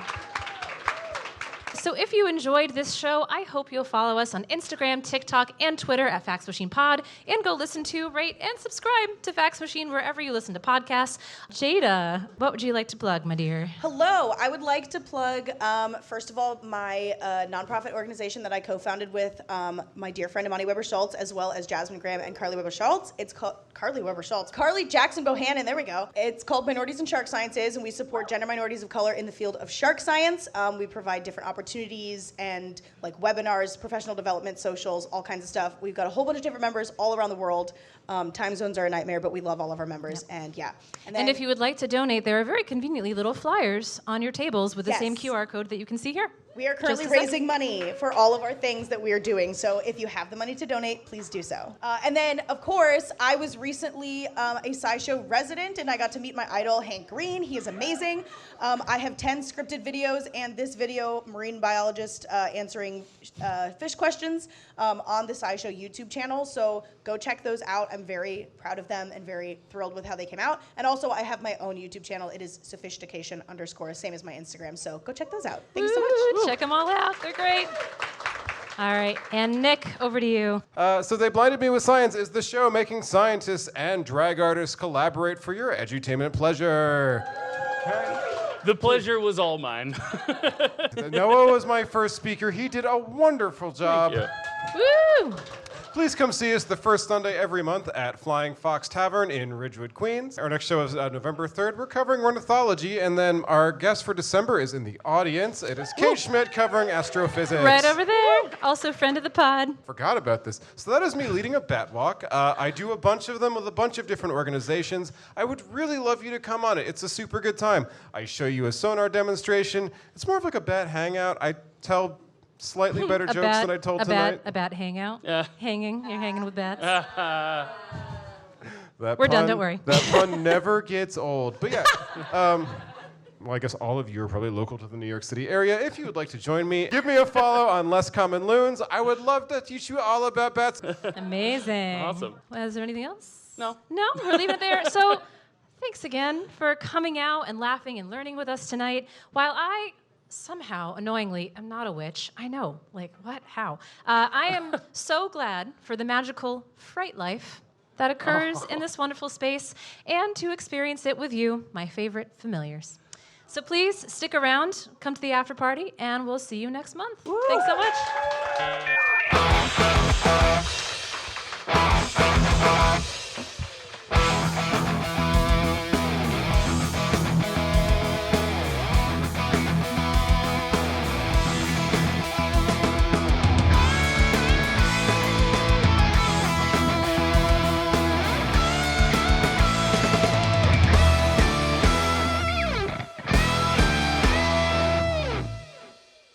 So if you enjoyed this show, I hope you'll follow us on Instagram, TikTok, and Twitter at Fax Machine Pod, and go listen to, rate, and subscribe to Fax Machine wherever you listen to podcasts. Jada, what would you like to plug, my dear? Hello. I would like to plug, first of all, my nonprofit organization that I co-founded with my dear friend Imani Weber-Schultz, as well as Jasmine Graham and Carly Weber-Schultz. It's called Carly Jackson Bohannon, there we go. It's called Minorities in Shark Sciences, and we support gender minorities of color in the field of shark science. We provide different opportunities and like webinars, professional development, socials, all kinds of stuff. We've got a whole bunch of different members all around the world. Time zones are a nightmare, but we love all of our members, and yeah. And if you would like to donate, there are very conveniently little flyers on your tables with the Yes. same QR code that you can see here. We are currently Just a sec. raising money for all of our things that we are doing. So if you have the money to donate, please do so. And then, of course, I was recently a SciShow resident, and I got to meet my idol, Hank Green. He is amazing. I have 10 scripted videos, and this video, marine biologist answering fish questions, on the SciShow YouTube channel. So go check those out. I'm very proud of them and very thrilled with how they came out. And also, I have my own YouTube channel. It is sophistication_, same as my Instagram. So go check those out. Thank you so much. Check them all out. They're great. All right. And Nick, over to you. So They Blinded Me with Science is the show making scientists and drag artists collaborate for your edutainment pleasure. The pleasure was all mine. Noah was my first speaker. He did a wonderful job. Thank you. Woo! Please come see us the first Sunday every month at Flying Fox Tavern in Ridgewood, Queens. Our next show is November 3rd. We're covering ornithology, and then our guest for December is in the audience. It is Kate Schmidt covering astrophysics. Right over there. Also friend of the pod. Forgot about this. So that is me leading a bat walk. I do a bunch of them with a bunch of different organizations. I would really love you to come on it. It's a super good time. I show you a sonar demonstration. It's more of like a bat hangout. I tell slightly better jokes than I told tonight. A bat hangout. Yeah. Hanging. You're hanging with bats. We're done, don't worry. That pun never gets old. But yeah, well, I guess all of you are probably local to the New York City area. If you would like to join me, give me a follow on Less Common Loons. I would love to teach you all about bats. Amazing. Awesome. Well, is there anything else? No. No? We're leaving it there. So thanks again for coming out and laughing and learning with us tonight. While I somehow, annoyingly, I'm not a witch. I know. Like, what? How? I am so glad for the magical fright life that occurs in this wonderful space and to experience it with you, my favorite familiars. So please stick around, come to the after party, and we'll see you next month. Thanks so much.